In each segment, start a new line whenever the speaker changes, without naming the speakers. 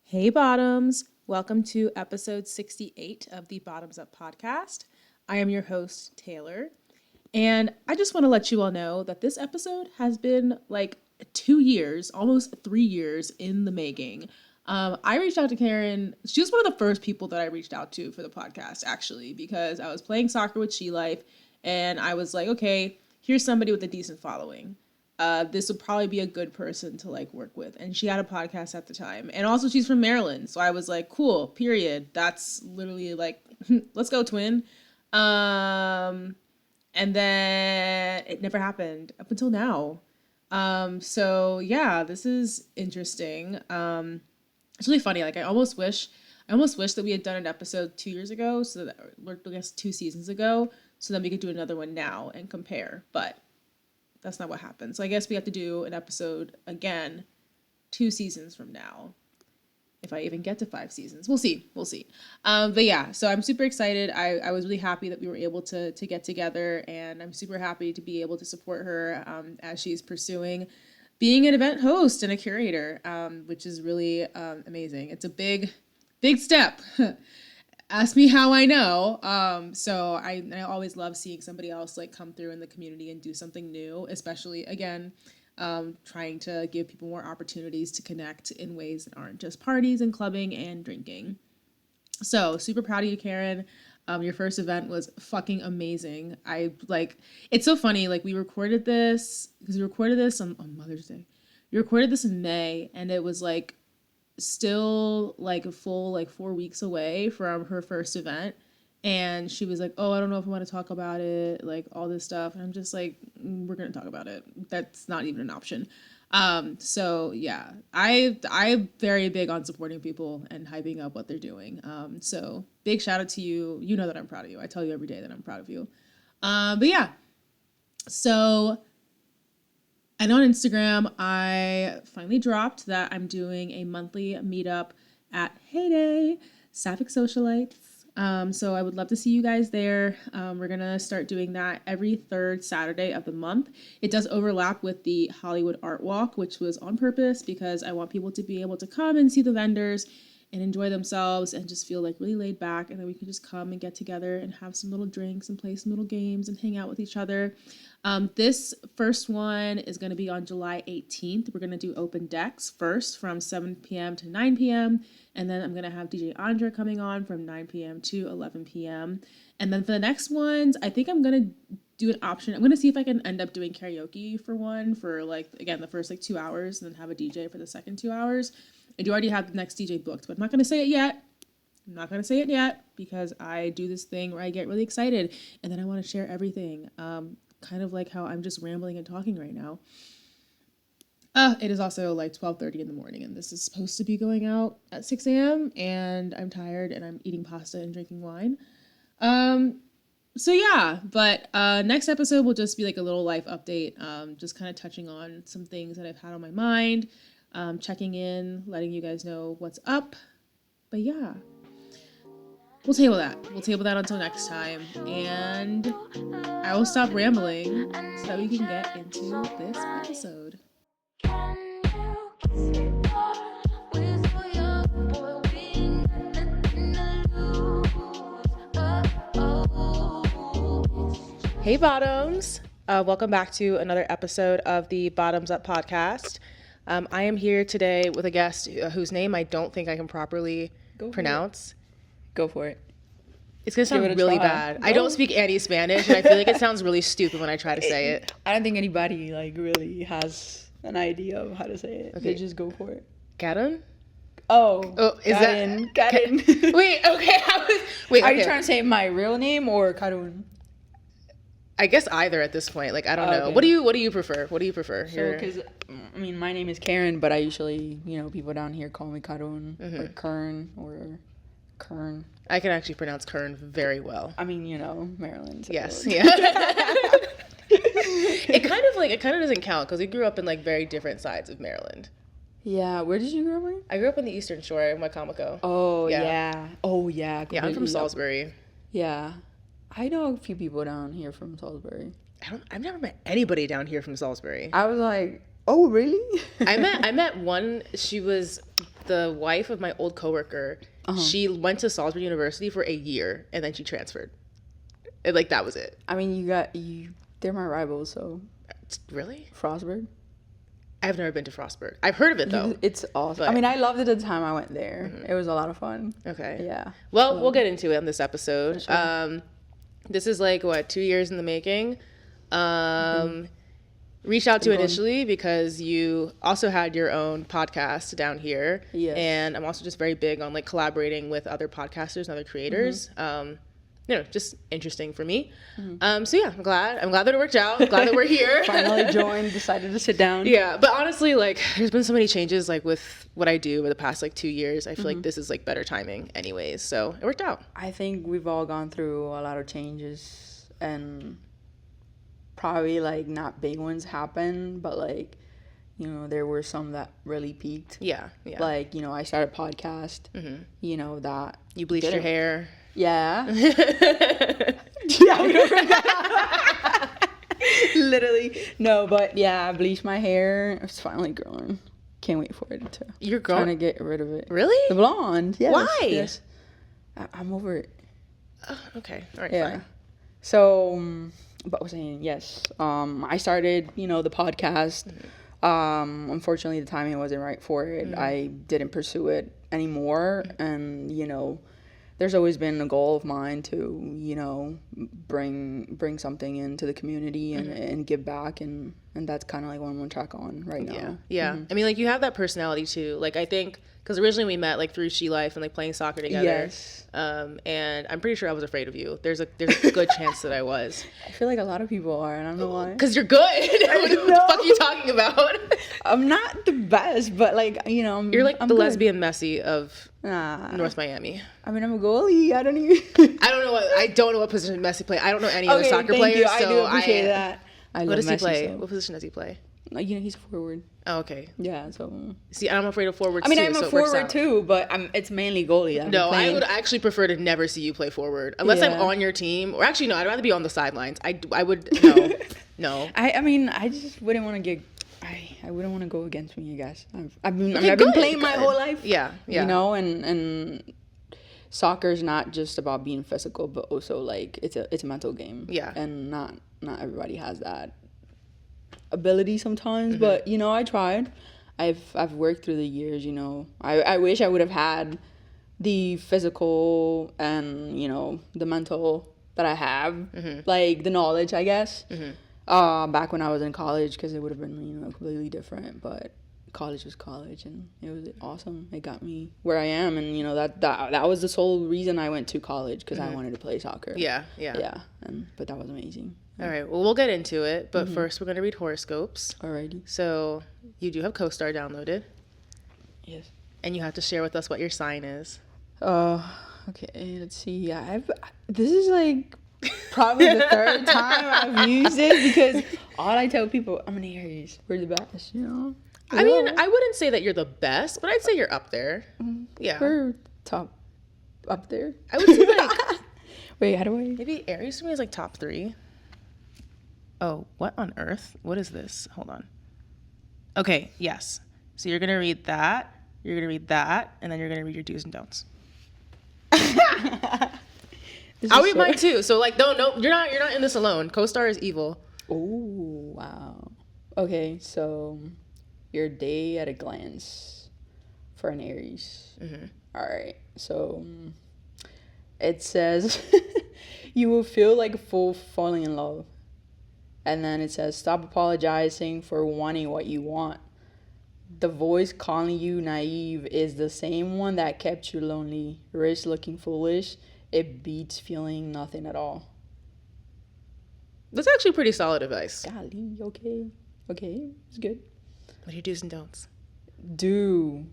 Hey Bottoms, welcome to episode 68 of the Bottoms Up podcast. I am your host, Taylor, and I just want to let you all know that this episode has been like 2 years, almost 3 years in the making. I reached out to Karrunn. She was one of the first people that I reached out to for the podcast, actually, because I was playing soccer with She Life, and I was like, okay, here's somebody with a decent following. This would probably be a good person to like work with. And she had a podcast at the time. And also she's from Maryland. So I was like, cool, period. That's literally like, let's go twin. And then it never happened up until now. So yeah, this is interesting. It's really funny. Like I almost wish that we had done an episode 2 years ago. So that, or I guess 2 seasons ago. So then we could do another one now and compare. But that's not what happened. So I guess we have to do an episode again 2 seasons from now. If I even get to 5 seasons. We'll see. But yeah, so I'm super excited. I was really happy that we were able to get together, and I'm super happy to be able to support her as she's pursuing being an event host and a curator, which is really amazing. It's a big step. Ask me how I know. So I always love seeing somebody else like come through in the community and do something new, especially again, trying to give people more opportunities to connect in ways that aren't just parties and clubbing and drinking. So super proud of you, Karrunn. Your first event was fucking amazing. It's so funny. Like we recorded this on Mother's Day. We recorded this in May, and it was like still like a full like 4 weeks away from her first event, and she was like, oh, I don't know if I want to talk about it, like all this stuff, and I'm just like, we're gonna talk about it. That's not even an option. So yeah, I'm very big on supporting people and hyping up what they're doing. So big shout out to you. You know that I'm proud of you. I tell you every day that I'm proud of you. But yeah, so. And on Instagram, I finally dropped that I'm doing a monthly meetup at Heyday, Sapphic Socialites. So I would love to see you guys there. We're going to start doing that every third Saturday of the month. It does overlap with the Hollywood Art Walk, which was on purpose because I want people to be able to come and see the vendors and enjoy themselves and just feel like really laid back, and then we can just come and get together and have some little drinks and play some little games and hang out with each other. This first one is going to be on July 18th. We're going to do open decks first from 7 p.m. to 9 p.m. And then I'm going to have DJ Andra coming on from 9 p.m. to 11 p.m. And then for the next ones, I think I'm going to do an option. I'm going to see if I can end up doing karaoke for one for like, again, the first like 2 hours, and then have a DJ for the second 2 hours. I do already have the next DJ booked, but I'm not going to say it yet. Because I do this thing where I get really excited and then I want to share everything. Kind of like how I'm just rambling and talking right now. It is also like 12:30 in the morning, and this is supposed to be going out at 6 a.m. and I'm tired and I'm eating pasta and drinking wine. So yeah, but next episode will just be like a little life update, just kind of touching on some things that I've had on my mind, checking in, letting you guys know what's up. But yeah. We'll table that until next time, and I will stop rambling so that we can get into this episode. Hey Bottoms, welcome back to another episode of the Bottoms Up podcast. I am here today with a guest whose name I don't think I can properly pronounce.
Go for it.
It's going to sound really bad. No. I don't speak any Spanish, and I feel like it sounds really stupid when I try to say it.
I don't think anybody, like, really has an idea of how to say it.
Okay.
They just go for it.
Karrunn?
Oh,
is
Karrunn.
Wait, okay.
Are you trying to say my real name or Karrunn?
I guess either at this point. Like, I don't know. Okay. What do you prefer?
So, because, I mean, my name is Karrunn, but I usually, people down here call me Karrunn, or Karrunn, or Karrunn.
I can actually pronounce Karrunn very well.
I mean, Maryland. So.
Yes, yeah. It kind of doesn't count because we grew up in like very different sides of Maryland.
Yeah, where did you grow up in?
I grew up in the Eastern Shore in Wacomico.
Oh yeah. Oh yeah.
Yeah, I'm from Salisbury.
Yeah, I know a few people down here from Salisbury.
I've never met anybody down here from Salisbury.
I was like, oh really?
I met one. She was the wife of my old coworker, she went to Salisbury University for a year and then she transferred. And like that was it.
I mean, they're my rivals, so.
Really?
Frostburg?
I've never been to Frostburg. I've heard of it though.
It's awesome. But, I mean, I loved it at the time I went there. It was a lot of fun.
Okay.
Yeah.
Well, we'll get into it on this episode.
Sure.
This is like, 2 years in the making. Reached out to initially because you also had your own podcast down here.
Yes.
And I'm also just very big on like collaborating with other podcasters and other creators. Just interesting for me. So yeah, I'm glad that it worked out. I'm glad that we're here.
Finally decided to sit down.
Yeah, but honestly, like, there's been so many changes, like, with what I do over the past, like, 2 years. I feel like this is, like, better timing anyways, so it worked out.
I think we've all gone through a lot of changes, and probably, like, not big ones happen, but, like, you know, there were some that really peaked.
Yeah.
Like, you know, I started a podcast, you know, that...
You bleached your hair.
Yeah. Yeah, we don't bring that up. Literally. No, but yeah, I bleached my hair. It's finally growing. Can't wait for it to.
You're growing?
Trying to get rid of it.
Really?
The blonde. Yes.
Why?
Yes. I'm over it.
Oh, okay. All right,
fine. So, but I was saying, yes. I started, you know, the podcast. Unfortunately, the timing wasn't right for it. I didn't pursue it anymore. And, you know, there's always been a goal of mine to, you know, bring something into the community and give back, and that's kind of like what I'm on track on right now.
Yeah. I mean, like, you have that personality too. Like, I think because originally we met like through She Life and like playing soccer together.
Yes.
And I'm pretty sure I was afraid of you. There's a good chance that I was.
I feel like a lot of people are, and I don't know why.
Because you're good. What the fuck are you talking about?
I'm not the best, but like, you know,
you're like
I'm
the
good.
lesbian Messi of North Miami.
I mean, I'm a goalie. I don't know what position Messi play.
I don't know any of the soccer players.
You. I do appreciate that.
What does he play? So. What position does he play?
You know, he's a forward.
Oh, okay.
Yeah, so...
See, I'm afraid of forwards,
too. I mean,
I'm
a forward, too, but it's mainly goalie.
No, I would actually prefer to never see you play forward. Unless I'm on your team. Or actually, no, I'd rather be on the sidelines. I would... No.
I mean, I just wouldn't want to get... I wouldn't want to go against me, I guess. I've been playing my whole life.
Yeah.
You know, and soccer is not just about being physical, but also, like, it's a mental game.
Yeah.
And not everybody has that ability sometimes, but you know, I tried. I've worked through the years, you know. I wish I would have had the physical and, you know, the mental that I have, like the knowledge, I guess, back when I was in college, because it would have been, you know, completely different. But college was college, and it was awesome. It got me where I am, and you know, that was the sole reason I went to college, because I wanted to play soccer.
Yeah.
But that was amazing.
All right, well, we'll get into it, but first we're going to read horoscopes.
Alrighty. So,
you do have CoStar downloaded.
Yes.
And you have to share with us what your sign is.
Okay, let's see. This is like probably the third time I've used it, because all I tell people, I'm an Aries. We're the best, you know?
I mean, I wouldn't say that you're the best, but I'd say you're up there. Yeah.
We're up there.
I would say like...
Wait, how do I...
Maybe Aries for me is like top 3. Oh, what on earth? What is this? Hold on. Okay, yes. So you're going to read that, you're going to read that, and then you're going to read your do's and don'ts. I'll read mine too. So like, no, you're not in this alone. CoStar is evil.
Oh, wow. Okay, so your day at a glance for an Aries. All right, so it says you will feel like a fool falling in love. And then it says, stop apologizing for wanting what you want. The voice calling you naive is the same one that kept you lonely. Rich looking foolish. It beats feeling nothing at all.
That's actually pretty solid advice.
Golly, okay. It's good.
What are your do's and don'ts?
Do.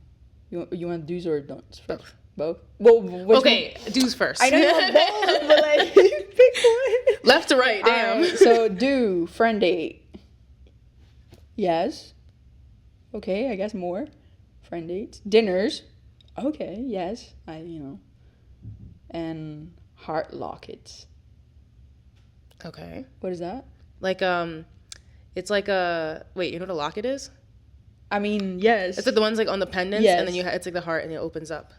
You want do's or don'ts first?
Both.
Well,
okay, do's first.
I know you want both, but like, pick one.
Left to right, damn.
So, do. Friend date. Yes. Okay, I guess more. Friend dates. Dinners. Okay, yes. And heart lockets.
Okay.
What is that?
Like, it's like wait, you know what a locket is?
I mean, yes.
It's like the ones like on the pendants,
Yes.
and then it's like the heart, and it opens up.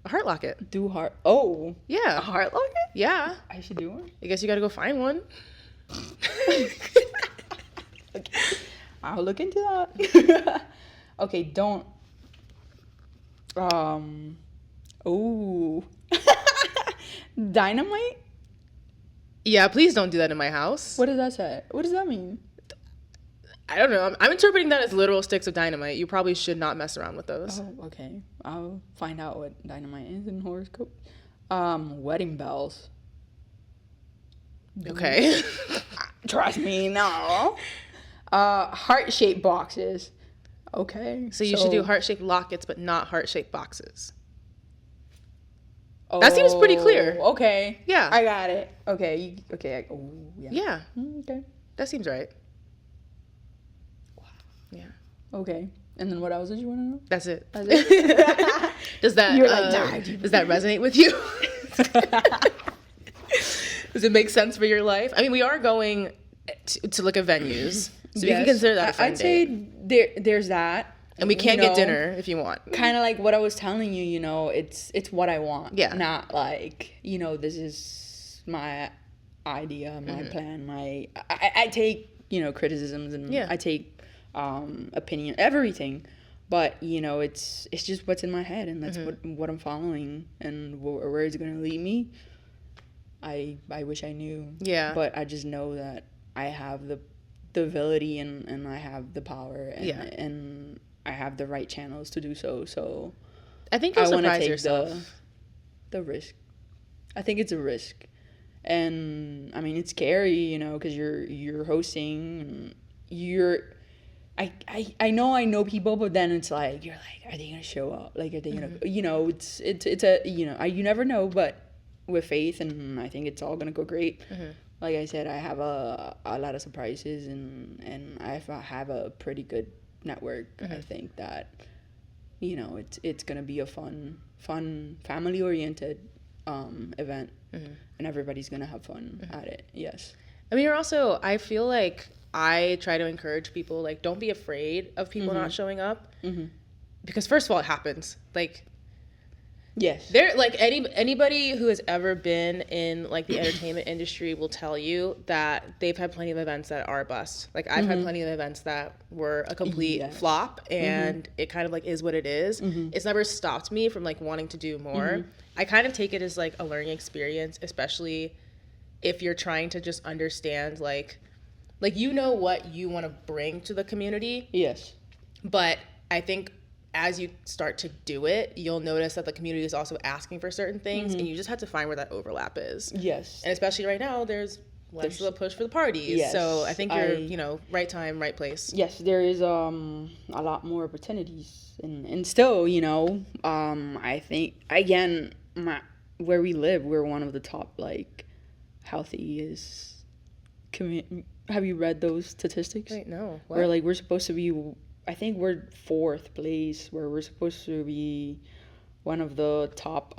A heart locket.
Do heart. Oh.
Yeah.
A heart locket?
Yeah.
I should do one.
I guess you got to go find one.
Okay. I'll look into that. Okay, don't. Oh. Dynamite?
Yeah, please don't do that in my house.
What does that say? What does that mean?
I don't know. I'm interpreting that as literal sticks of dynamite. You probably should not mess around with those.
Oh, okay. I'll find out what dynamite is in horoscope. Wedding bells.
Okay.
Trust me, no. Heart-shaped boxes. Okay.
So you should do heart-shaped lockets, but not heart-shaped boxes.
Oh,
That seems pretty clear.
Okay.
Yeah.
I got it. Okay. Okay. Oh, yeah.
Yeah.
Okay.
That seems right. Yeah.
Okay. And then what else did you want to know?
That's it.
That's it.
Does that
You're like, nah,
does that resonate with you? Does it make sense for your life? I mean, we are going to look at venues, so you can consider that a fun
I'd say there's that.
And we can get dinner if you want.
Kind of like what I was telling you, you know, it's what I want.
Yeah.
Not like, you know, this is my idea, my plan, I take, you know, criticisms and I take opinion, everything. But, you know, it's just what's in my head, and that's what I'm following, and where it's going to lead me. I wish I knew.
Yeah.
But I just know that I have the ability and I have the power and I have the right channels to do so. So
I think you'll surprise
take
yourself.
The risk. I think it's a risk. And I mean, it's scary, you know, because you're hosting and I know people, but then it's like you're like, are they gonna show up? Like, are they gonna, you know, it's a, you know, you never know, but with faith, and I think it's all gonna go great. Like I said, I have a lot of surprises, and I have a pretty good network. I think that, you know, it's gonna be a fun family oriented event, and everybody's gonna have fun at it. Yes.
I mean, I feel like I try to encourage people, like, don't be afraid of people not showing up, because first of all, it happens. Like,
yes,
there, like, anybody who has ever been in like the entertainment industry will tell you that they've had plenty of events that are a bust. Like, I've had plenty of events that were a complete flop, and it kind of like is what it is. It's never stopped me from like wanting to do more. I kind of take it as like a learning experience, especially if you're trying to just understand like you know what you want to bring to the community.
Yes.
But I think as you start to do it, you'll notice that the community is also asking for certain things, and you just have to find where that overlap is.
Yes.
And especially right now, there's less of a push for the parties.
Yes.
So I think you're, you know, right time, right place.
Yes, there is a lot more opportunities, and still, you know, I think again, where we live, we're one of the top like healthiest have you read those statistics?
Wait, no. What?
Where like we're supposed to be, I think we're 4th place, where we're supposed to be one of the top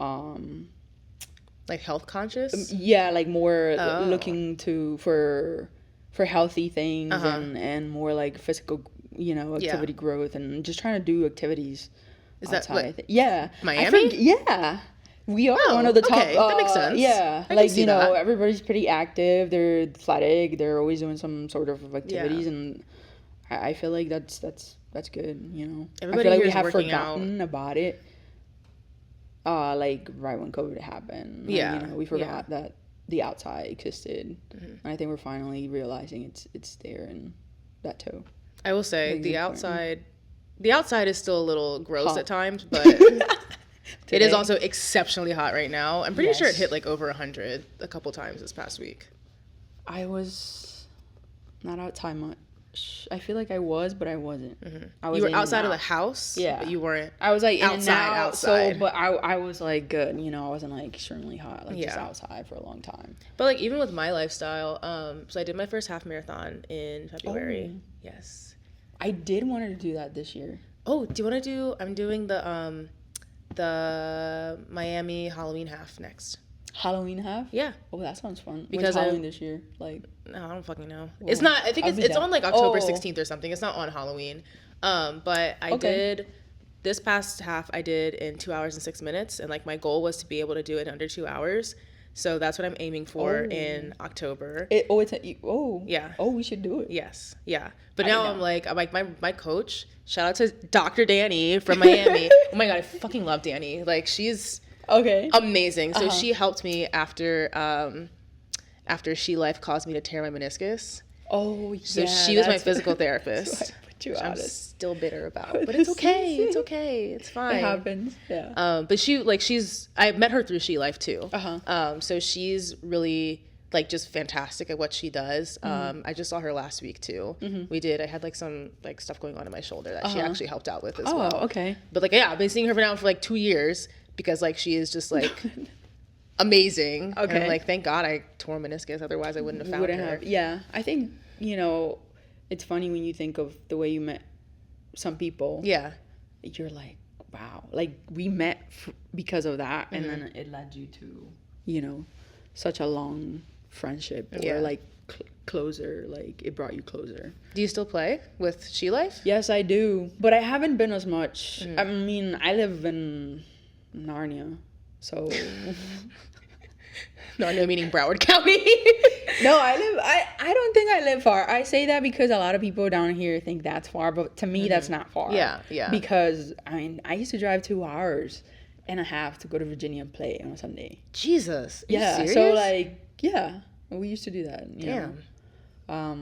like health conscious?
Yeah, like more looking for healthy things and more like physical, you know, activity growth, and just trying to do activities.
Is that what,
yeah,
Miami?
Yeah. We are one of the top.
Okay, that makes sense.
Yeah, like, you know, everybody's pretty active. They're athletic. They're always doing some sort of activities, and I feel like that's good. You know,
everybody
I feel like
here
we
is
have
working
forgotten about it. Like right when COVID happened.
Yeah,
you know, we forgot that the outside existed, and I think we're finally realizing it's there in that too.
I will say the outside is still a little gross at times, but. It is also exceptionally hot right now. I'm pretty sure it hit like over 100 a couple times this past week.
I was not outside much. I feel like I was, but I wasn't. I was.
You were outside of the house,
yeah,
but you weren't.
I was like
outside.
So, but I was like good. You know, I wasn't like extremely hot, like just outside for a long time.
But like even with my lifestyle, so I did my first half marathon in February. Oh. Yes,
I did want to do that this year.
Oh, do you want to do? I'm doing the Miami Halloween half next.
Halloween half?
Yeah.
Oh, that sounds fun.
Because
when's Halloween this year? Like,
no, I don't fucking know. Well, it's not. I think it's on like October 16th or something. It's not on Halloween. But I
Okay.
did this past half. I did in 2 hours and 6 minutes, and like my goal was to be able to do it under 2 hours. So that's what I'm aiming for in October.
Yeah. Oh, we should do it.
Yes, yeah. But
I
now
know.
I'm like my coach. Shout out to Dr. Danny from Miami. Oh my god, I fucking love Danny. Like she's
Okay.
amazing. So she helped me after She Life caused me to tear my meniscus.
Oh, yeah.
So she was my physical therapist.
That's why I put you
which
out
I'm
of
still bitter about, but it's okay. It's okay. It's fine.
It happens. Yeah.
But I met her through She Life too.
Uh-huh.
So she's really like just fantastic at what she does. I just saw her last week too. I had like some like stuff going on in my shoulder that she actually helped out with as well.
Oh, okay.
But like, yeah, I've been seeing her now for like 2 years because like she is just like amazing.
Okay.
And like, thank God I tore meniscus. Otherwise I wouldn't have found her.
Yeah. I think, it's funny when you think of the way you met some people.
Yeah.
You're like, wow. Like we met because of that. And then it led you to, such a long friendship or like closer, like it brought you closer.
Do you still play with She Life?
Yes, I do, but I haven't been as much. I mean, I live in Narnia, so
Narnia meaning Broward County.
no, I don't think I live far. I say that because a lot of people down here think that's far, but to me that's not far.
Yeah.
Because I used to drive 2 hours and a half to go to Virginia and play on a Sunday.
Jesus. Are you serious?
So like, yeah, we used to do that.
Damn.
I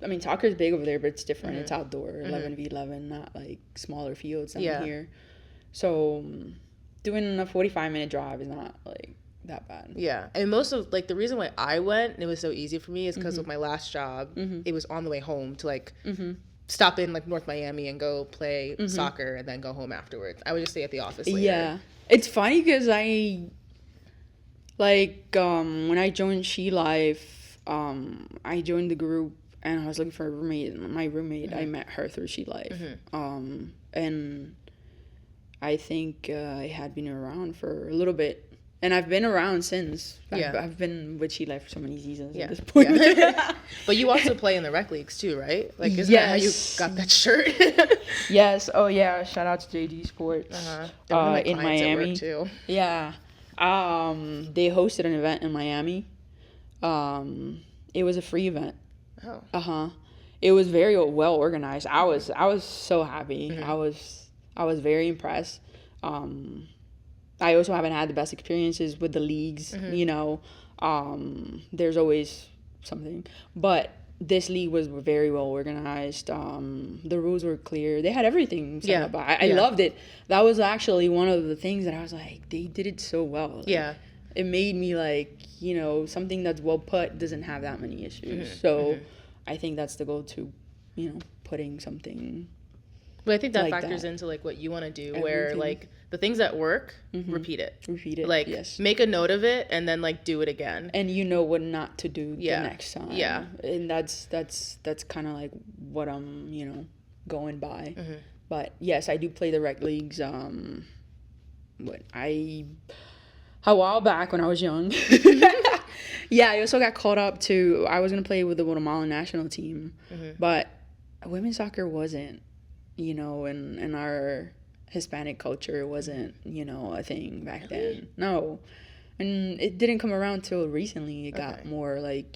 mean, soccer is big over there, but it's different. It's outdoor, 11v11, not like smaller fields down here. So doing a 45-minute drive is not like that bad.
Yeah. And most of like the reason why I went and it was so easy for me is because with my last job, it was on the way home to like stop in like North Miami and go play soccer and then go home afterwards. I would just stay at the office later.
Yeah. It's funny because when I joined She Life, I joined the group and I was looking for a roommate. My roommate, I met her through She Life. And I think I had been around for a little bit. And I've been around since. I've been with She Life for so many seasons at this point.
Yeah. But you also play in the rec leagues too, right? Like, isn't that how you got that shirt?
Yes. Oh, yeah. Shout out to JD Sports in Miami.
Too.
Yeah. They hosted an event in Miami. It was a free event.
Oh.
It was very well organized. I was so happy. I was very impressed. I also haven't had the best experiences with the leagues, there's always something, but this league was very well organized. The rules were clear. They had everything set up. I loved it. That was actually one of the things that I was like, they did it so well. Like, it made me like, something that's well put doesn't have that many issues. So I think that's the goal to, putting something.
But I think that factors into like what you want to do, where like the things that work, repeat it. Like make a note of it and then like do it again. And
what not to do the next time. Yeah. And that's kind of like what I'm, going by. But yes, I do play the rec leagues. A while back when I was young. Yeah, I also got caught up to, I was going to play with the Guatemalan national team, but women's soccer wasn't, in our Hispanic culture, it wasn't, a thing back then. No. And it didn't come around till recently. It got more like,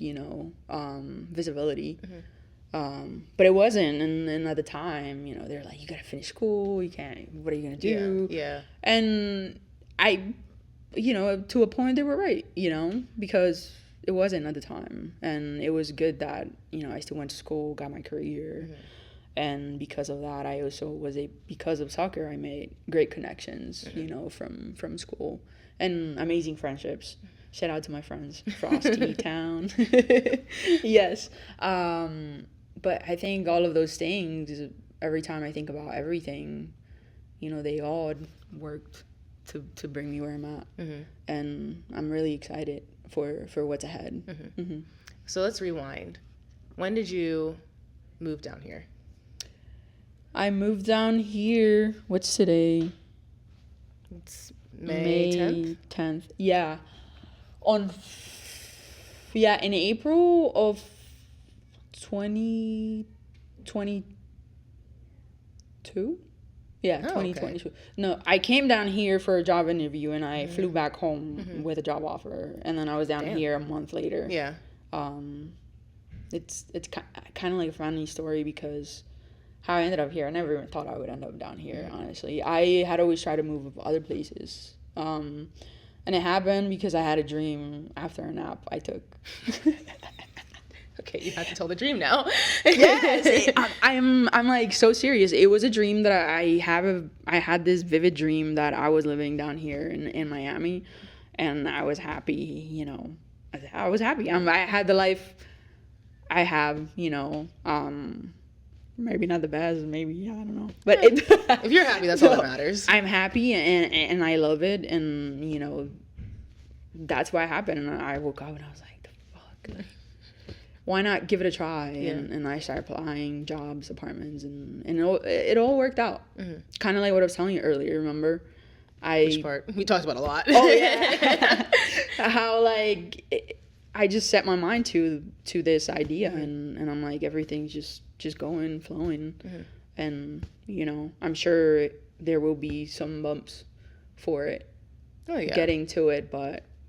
visibility. But it wasn't. And at the time, they're like, you got to finish school. You can't, what are you going to do?
Yeah.
And I, to a point they were right, because it wasn't at the time. And it was good that, I still went to school, got my career. And because of that, I also because of soccer, I made great connections, from school and amazing friendships. Shout out to my friends, Frosty Town. Yes. But I think all of those things, every time I think about everything, they all worked to bring me where I'm at. And I'm really excited for what's ahead.
So let's rewind. When did you move down here?
I moved down here. What's today?
It's May
10th. Yeah. In April of 2022. Yeah,
Oh,
2022.
okay.
No, I came down here for a job interview and I flew back home with a job offer, and then I was down here a month later.
Yeah.
It's kind of like a funny story because how I ended up here, I never even thought I would end up down here, honestly. I had always tried to move other places. And it happened because I had a dream after a nap I took.
Okay, you have to tell the dream now.
Yes, I'm like so serious. It was a dream that I had this vivid dream that I was living down here in Miami, and I was happy. You know, I was happy. I had the life I have. You know, maybe not the best. Maybe I don't know. But
if you're happy, that's all that matters.
I'm happy and I love it, and you know, that's what happened. And I woke up and I was like, the fuck. Like, why not give it a try? And I started applying jobs, apartments, and it all worked out. Kind of like what I was telling you earlier, remember?
Which part? We talked about a lot.
Oh, yeah. How, like, I just set my mind to this idea, and I'm like, everything's just going, flowing. And, you know, I'm sure there will be some bumps for it.
Oh, yeah.
Getting to it,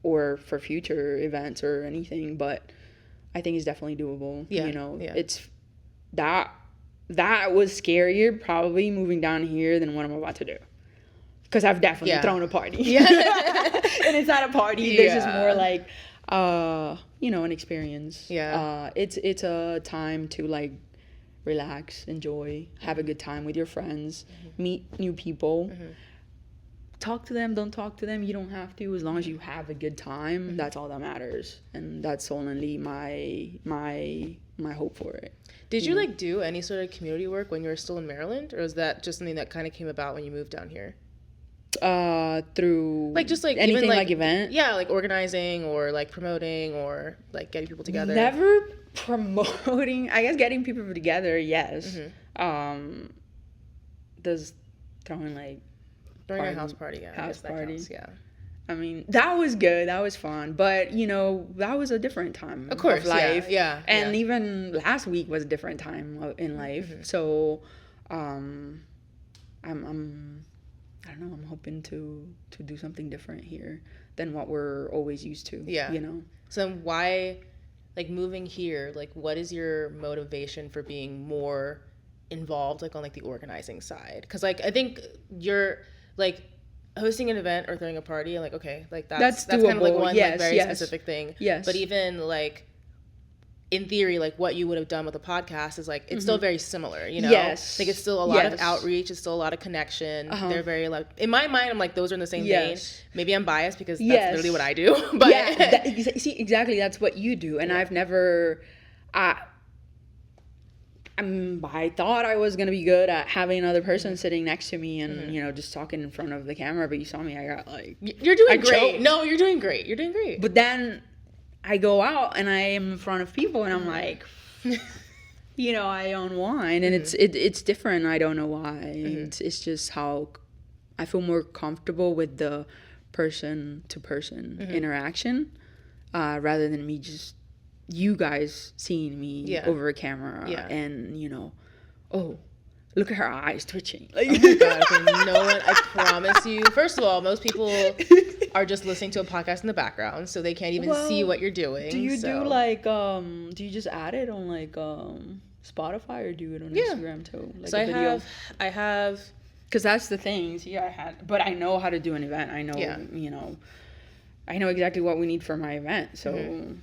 or for future events or anything, but I think it's definitely doable.
Yeah.
You know,
yeah.
It's that was scarier probably moving down here than what I'm about to do. Because I've definitely thrown a party. Yeah. And it's not a party. This is more like, you know, an experience.
Yeah.
It's a time to like relax, enjoy, have a good time with your friends, meet new people. Talk to them, don't talk to them, you don't have to, as long as you have a good time. That's all that matters, and that's only my hope for it.
Did you like do any sort of community work when you were still in Maryland, or was that just something that kind of came about when you moved down here?
Through
like just like
anything
even,
like event,
like organizing or like promoting or like getting people together.
Never promoting. I guess getting people together, yes. Does throwing like
during a house party, yeah.
House party.
Counts, yeah.
I mean, that was good. That was fun. But, you know, that was a different time
of course,
of life.
Yeah.
And even last week was a different time in life. So, I'm I don't know, I'm hoping to do something different here than what we're always used to.
Yeah.
You know?
So why, like, moving here, like, what is your motivation for being more involved, like, on, like, the organizing side? Because, like, I think you're, like, hosting an event or throwing a party, like, okay, like, that's kind of, like, one like, very specific thing.
Yes.
But even, like, in theory, like, what you would have done with a podcast is, like, it's still very similar, you know?
Yes.
Like, it's still a lot of outreach. It's still a lot of connection. They're very, like, in my mind, I'm like, those are in the same vein. Maybe I'm biased because that's literally what I do. But
see, exactly, that's what you do. And I've never... I thought I was going to be good at having another person sitting next to me and, you know, just talking in front of the camera. But you saw me, I got, like...
You're doing great. No, you're doing great. You're doing great.
But then... I go out and I am in front of people and I'm like, you know, I own wine and it's different. I don't know why. It's just how I feel more comfortable with the person to person interaction rather than me just you guys seeing me over a camera and, you know, oh, look at her eyes twitching. Like,
oh my God, okay, no one, I promise you. First of all, most people are just listening to a podcast in the background, so they can't even see what you're doing.
Do you do like, do you just add it on like Spotify or do it on Instagram too? Like
so I have.
Because that's the thing. See, but I know how to do an event. I know, you know, I know exactly what we need for my event. So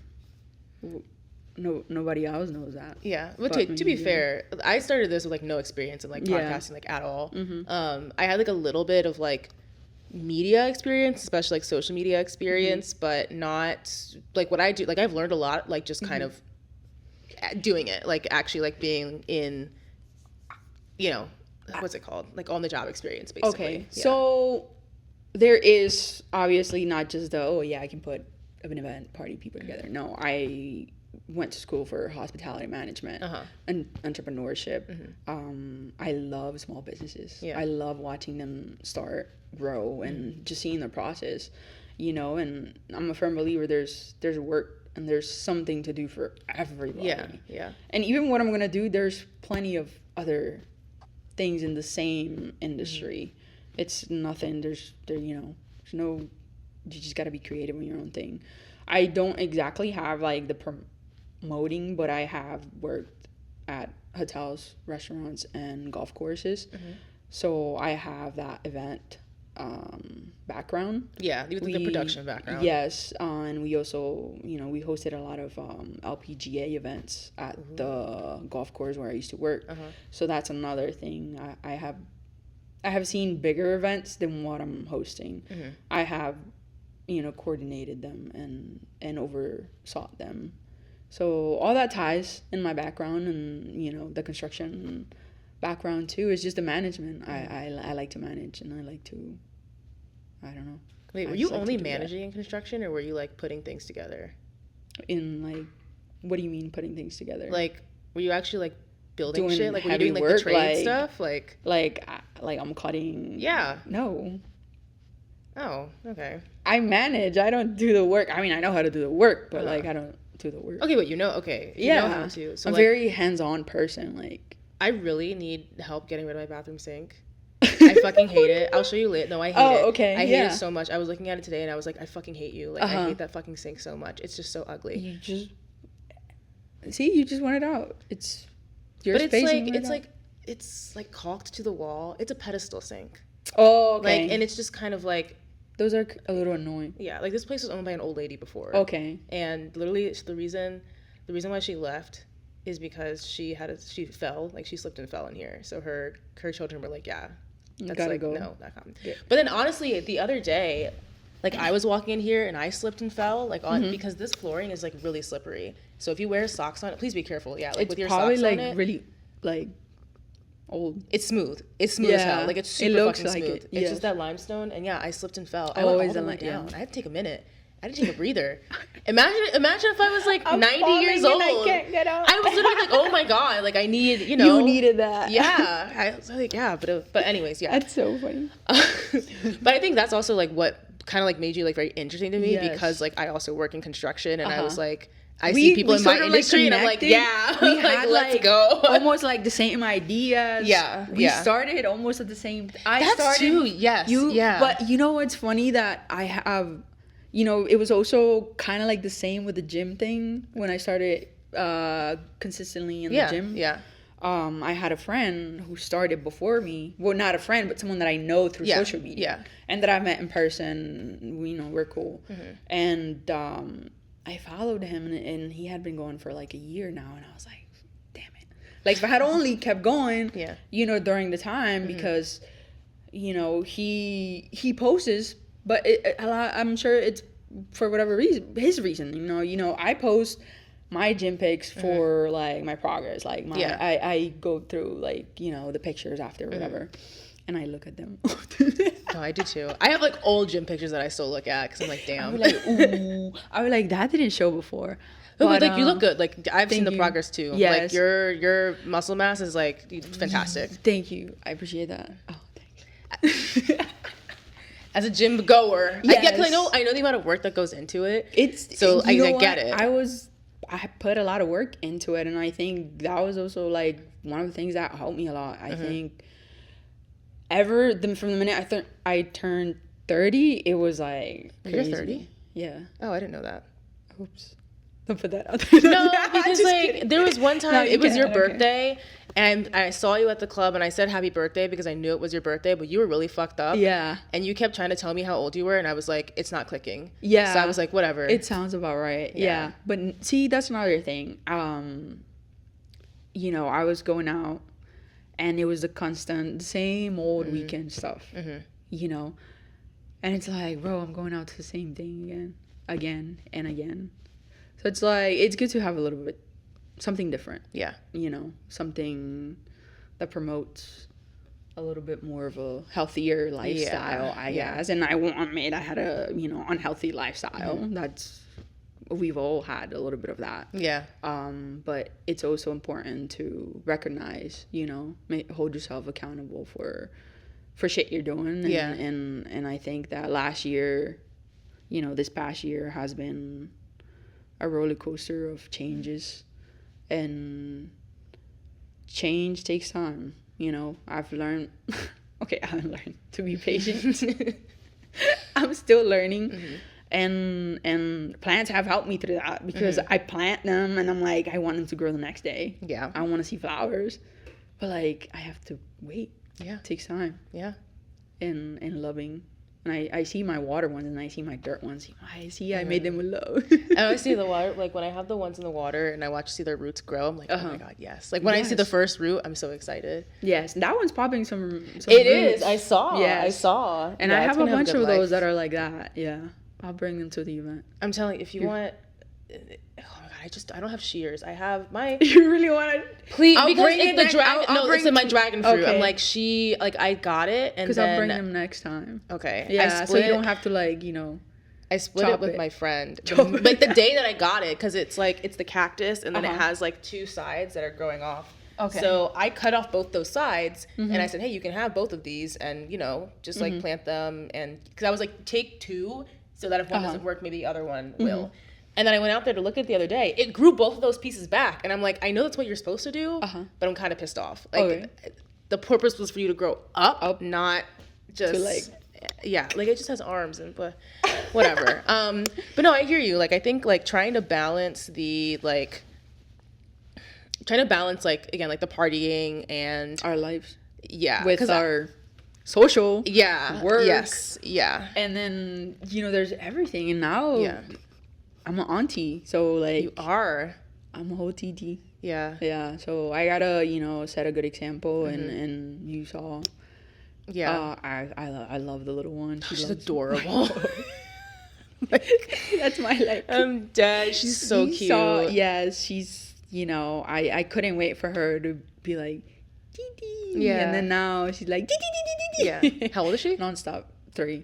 nobody else knows that.
Yeah, but to be fair, I started this with like no experience in like podcasting like at all. I had like a little bit of like media experience, especially like social media experience, but not like what I do. Like I've learned a lot, like just kind of doing it, like actually like being in, you know, what's it called? Like on the job experience, basically.
Okay, so there is obviously not just I can put an event, party people together. No, I went to school for hospitality management and entrepreneurship. I love small businesses. I love watching them start, grow, and just seeing the process, you know, and I'm a firm believer there's work and there's something to do for everybody. And even what I'm going to do, there's plenty of other things in the same industry. It's nothing. There's no. You just got to be creative in your own thing. I don't exactly have like the promoting, but I have worked at hotels, restaurants, and golf courses. So I have that event background.
Yeah, with the production background.
Yes, and we also, we hosted a lot of LPGA events at the golf course where I used to work. So that's another thing. I have seen bigger events than what I'm hosting. I have, coordinated them and oversaw them. So all that ties in my background, and the construction background too is just the management. I like to manage, and I like to, I don't know.
Wait, were you only managing in construction, or were you like putting things together?
In like, what do you mean putting things together?
Like, were you actually like building
doing
shit? Like, were you doing like
work,
the trade stuff? Like
I'm cutting.
Yeah.
No.
Oh, okay.
I manage. I don't do the work. I mean, I know how to do the work, but like I don't do the work.
Okay, but you know how to. So
I'm a
like,
very hands-on person. Like,
I really need help getting rid of my bathroom sink. I fucking hate it. I'll show you later. No, I hate it.
Okay.
I hate it so much. I was looking at it today and I was like, I fucking hate you. Like, I hate that fucking sink so much. It's just so ugly.
You just want it out. It's your
space. But it's like caulked to the wall. It's a pedestal sink.
Oh, okay.
Like, and it's just kind of like,
those are a little annoying.
Yeah, like this place was owned by an old lady before.
Okay.
And literally the reason why she left is because she fell, like she slipped and fell in here. So her children were like, yeah, that's
gotta
like,
go.
no, not common. Yeah. But then honestly, the other day, like I was walking in here and I slipped and fell like on because this flooring is like really slippery. So if you wear socks on it, please be careful. Yeah, like
it's
with your
probably
socks
like
on it.
really like old.
It's smooth. It's smooth as hell. Like it's super fucking
like
smooth.
It's
just that limestone, and yeah, I slipped and fell. I
always
went all the way down. I had to take a minute. I had to take a breather. Imagine if I was like 90 years old.
I can't get out.
I was literally like, oh my god, like I need,
You needed that.
Yeah, I was like, yeah, but anyways, yeah.
That's so funny.
But I think that's also like what kind of like made you like very interesting to me because like I also work in construction and I was like. I see people in my industry and I'm like, yeah,
we
like,
had
let's go.
Almost like the same ideas.
Yeah.
We started almost at the same
That's started too, yes.
But you know what's funny that I have, it was also kind of like the same with the gym thing when I started consistently in the gym.
Yeah.
I had a friend who started before me. Well, not a friend, but someone that I know through social media. Yeah. And that I met in person. We're cool. And I followed him, and he had been going for like a year now, and I was like, damn it. Like, if I had only kept going, during the time, because, he posts, but I'm sure it's for whatever reason, his reason, I post my gym pics for, like, my progress, like, I go through, like, the pictures after whatever. And I look at them.
No, I do too. I have like old gym pictures that I still look at because I'm like, damn.
I was like, ooh. I was like, that didn't show before.
But like, you look good. Like, I've seen the progress too.
Yes.
Like, your muscle mass is like fantastic.
Thank you. I appreciate that. Oh, thank you.
As a gym goer,
yes.
I know the amount of work that goes into it.
I
get it.
I put a lot of work into it, and I think that was also like one of the things that helped me a lot. I think. From the minute I turned 30, it was like crazy.
You're 30?
Yeah.
Oh, I didn't know that.
Oops. Don't put that out there.
No, because like there was one time it was your birthday, and I saw you at the club, and I said happy birthday because I knew it was your birthday, but you were really fucked up.
Yeah.
And you kept trying to tell me how old you were, and I was like, it's not clicking.
Yeah.
So I was like, whatever.
It sounds about right. Yeah. But see, that's another thing. I was going out. And it was the same old weekend stuff, and it's like, bro, I'm going out to the same thing again and again. So it's like, it's good to have a little bit, something different.
Yeah.
Something that promotes a little bit more of a healthier lifestyle, I guess. And I won't admit I had a, unhealthy lifestyle. We've all had a little bit of that. Yeah. But it's also important to recognize, hold yourself accountable for shit you're doing. And I think that last year, this past year has been a roller coaster of changes. And change takes time. you know, I've learned. Okay, I haven't learned to be patient. I'm still learning. And plants have helped me through that because I plant them and I'm like, I want them to grow the next day.
Yeah.
I want to see flowers. But like, I have to wait.
Yeah.
It takes time.
Yeah.
And loving. And I see my water ones and I see my dirt ones. I see I made them with love.
I always see the water, like when I have the ones in the water and I see their roots grow, I'm like, oh my God, yes. Like when I see the first root, I'm so excited.
Yes, that one's popping some
It
roots.
is. I saw.
Yes.
I saw.
And
yeah,
I have a bunch of
life.
those that are like that. Yeah. I'll bring them to the event.
I'm telling you, if you want... Oh my God, I don't have shears. I have my...
You really want to...
Please,
I'll
because
bring
it's
it
the
next-
dragon...
I'll
No,
bring
it's in my
to-
dragon fruit.
Okay.
I'm like, I got it and
Because
then...
I'll bring them next time.
Okay.
Yeah, so you don't have to like, you know...
I split
chop
it with
it.
my friend.
Chop
Like
it.
the day that I got it, because it's like, it's the cactus and then it
Uh-huh.
has like 2 sides that are growing off.
Okay.
So I cut off both those sides and I said, hey, you can have both of these and, you know, just like plant them. And because I was like, take 2 so that if one doesn't work, maybe the other one will. And then I went out there to look at it the other day. It grew both of those pieces back. And I'm like, I know that's what you're supposed to do, but I'm kind of pissed off. Like,
Okay.
the purpose was for you to grow up, not just...
To, like...
Yeah, like it just has arms and but whatever. But no, I hear you. Like I think like trying to balance like again like the partying and
Our lives.
yeah
With our social.
yeah
work.
yes yeah
And then, you know, there's everything. And now
yeah
I'm an auntie. So, like...
you are
I'm a whole TT.
yeah
Yeah, so I gotta, you know, set a good example. And you saw...
yeah.
I love the little one.
She's adorable.
That's my life.
I'm dead. She's so cute.
Yes, she's, you know, I couldn't wait for her to be like, Dee.
Yeah.
And then now she's like, Dee.
Yeah. How old is she?
Nonstop. 3.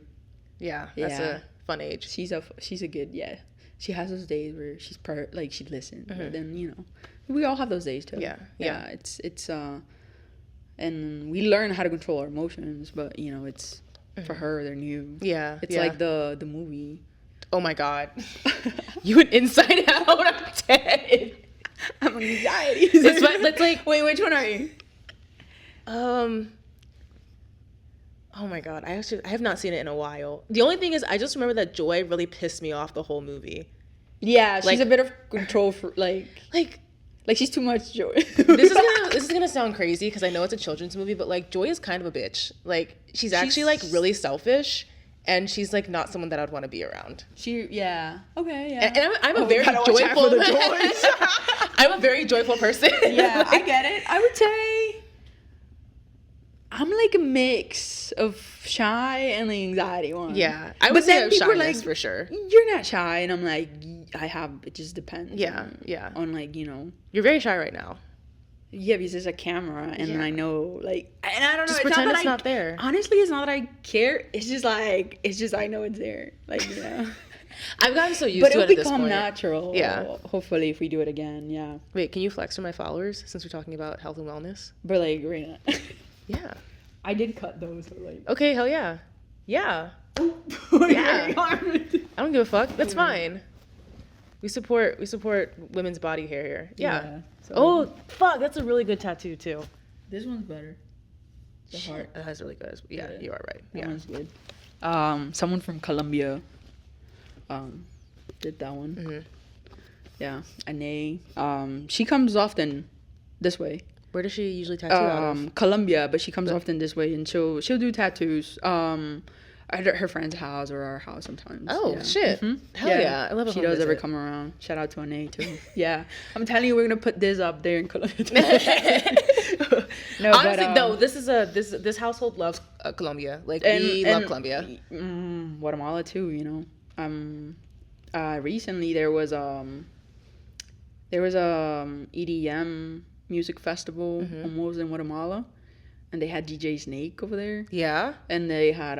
Yeah. That's
Yeah.
a fun age.
She's a good, yeah. She has those days where she's like she listens. But then, you know, we all have those days too.
Yeah.
Yeah. It's and we learn how to control our emotions, but you know, it's for her, they're new.
Yeah.
It's
yeah.
like the movie.
Oh my God. You went Inside Out. I'm dead.
I'm anxiety.
It's like
wait, which one are you?
oh my God. I have not seen it in a while. The only thing is I just remember that Joy really pissed me off the whole movie.
Yeah, she's
Like-
a bit of control for like she's too much Joy.
This is gonna sound crazy because I know it's a children's movie, but like Joy is kind of a bitch. Like she's actually like really selfish, and she's like not someone that I'd want to be around.
Yeah. Okay. Yeah.
And I'm a
Oh,
very
gotta watch out
joyful.
for the joys.
I'm a very joyful person.
Yeah, I get it. I would say I'm like a mix of shy and the anxiety one.
Yeah, I
But
would say
then
I'm
people are
shyness
like,
for sure.
You're not shy, and I'm like, it just depends.
Yeah, yeah.
On like, you know.
You're very shy right now.
Yeah, because there's a camera, and
Yeah.
I know, like, and I don't know.
Just
it's
pretend
not that
it's not there.
Honestly, it's not that I care. It's just I know it's there. Like, yeah.
I've gotten so used
But
to
it'll
it at this
become
point.
natural.
Yeah.
Hopefully, if we do it again, yeah.
Wait, can you flex to my followers since we're talking about health and wellness?
But like, right now.
Yeah.
I did cut those. So like.
Okay, hell yeah. Yeah.
Yeah.
I don't give a fuck. That's fine. We support women's body hair here. Yeah.
So
Oh, fuck. That's a really good tattoo, too.
this one's better. The heart.
That's really good. Yeah,
Yeah.
you are right.
That
Yeah.
one's good. Someone from Colombia, did that one.
Mhm.
Yeah, Ane. She comes often this way.
Where does she usually tattoo out of?
Colombia, but she comes often this way, and she'll do tattoos. At her friend's house or our house sometimes.
Oh,
yeah.
shit.
Mhm.
Hell yeah. I love a
She
home
does ever
visit.
come around. Shout out to Ane too. Yeah, I'm telling you, we're gonna put this up there in Colombia. No,
Honestly, no. This household loves Colombia. Like we love Colombia.
Guatemala too. You know. Recently there was EDM music festival almost in Guatemala, and they had DJ Snake over there,
Yeah.
and they had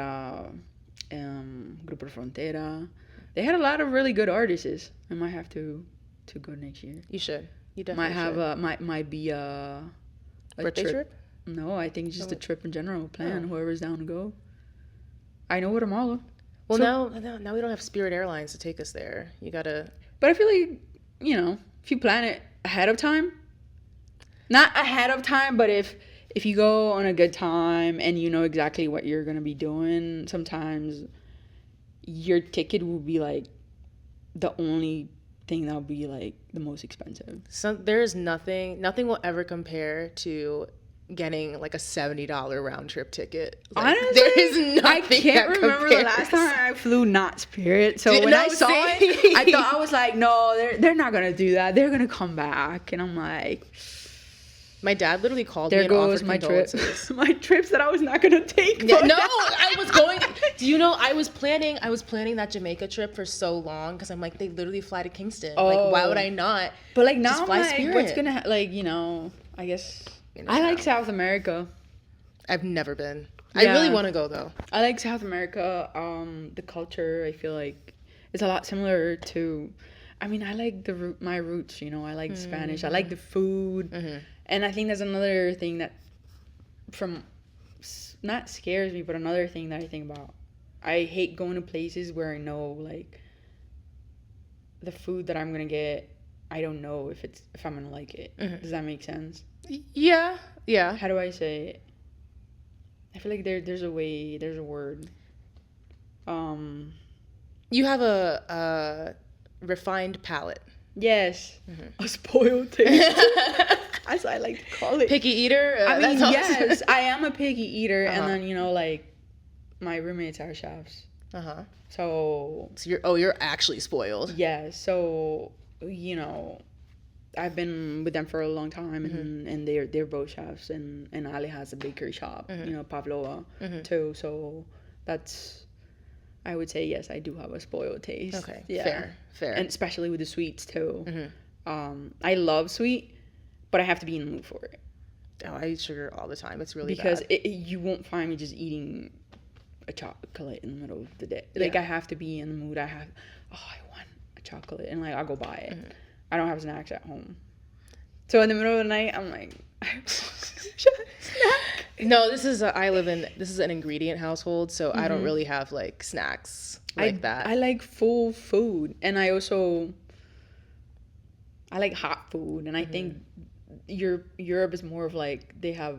Grupo Frontera. They had a lot of really good artists. I might have to go next year.
You should. You
Might
definitely
have
should.
might be a
Birthday trip?
No, I think just a trip in general. Plan
Oh.
whoever's down to go. I know Guatemala.
Well,
So-
now we don't have Spirit Airlines to take us there. You gotta.
But I feel like, you know, if you plan it ahead of time, not ahead of time, but if if you go on a good time and you know exactly what you're gonna be doing, sometimes your ticket will be like the only thing that'll be like the most expensive.
So there's nothing will ever compare to getting like a $70 round trip ticket. Like,
honestly,
there is nothing.
I can't remember the last time I flew not Spirit. So when I saw it, I thought, I was like, no, they're not gonna do that. They're gonna come back, and I'm like,
my dad literally called
there
me and
goes
offered
my
condolences.
trip. My trips that I was not gonna take.
Yeah, no, I was going. Do you know I was planning that Jamaica trip for so long because I'm like, they literally fly to Kingston.
Oh.
Like, why would I not?
But like now,
just
I'm
fly
like,
Spirit?
what's gonna like, you know? I guess I like South America.
I've never been.
Yeah.
I really want to go though.
I like South America. The culture, I feel like it's a lot similar to. I mean, I like my roots. You know, I like Spanish. I like the food, and I think that's another thing that, not scares me, but another thing that I think about. I hate going to places where I know like the food that I'm gonna get. I don't know if I'm gonna like it. Does that make sense?
Yeah.
How do I say it? I feel like there's a word.
You have a refined palate.
Yes. A spoiled taste. As I like to call it.
Picky eater?
I mean,
that's
yes, I am a picky eater, and then, you know, like, my roommates are chefs. So
you're actually spoiled.
Yeah, so, you know, I've been with them for a long time, and they're both chefs, and Ali has a bakery shop, you know, Pavlova, too, so that's, I would say, yes, I do have a spoiled taste.
Okay,
yeah.
fair.
And especially with the sweets, too. I love sweet, but I have to be in the mood for it.
Oh, I eat sugar all the time. It's really
because
bad.
You won't find me just eating a chocolate in the middle of the day. Like, I have to be in the mood. I want a chocolate, and like I'll go buy it. I don't have snacks at home, so in the middle of the night I'm like, snack.
No, this is an ingredient household, so I don't really have like snacks like that.
I like full food, and I like hot food, and I think Europe is more of like, they have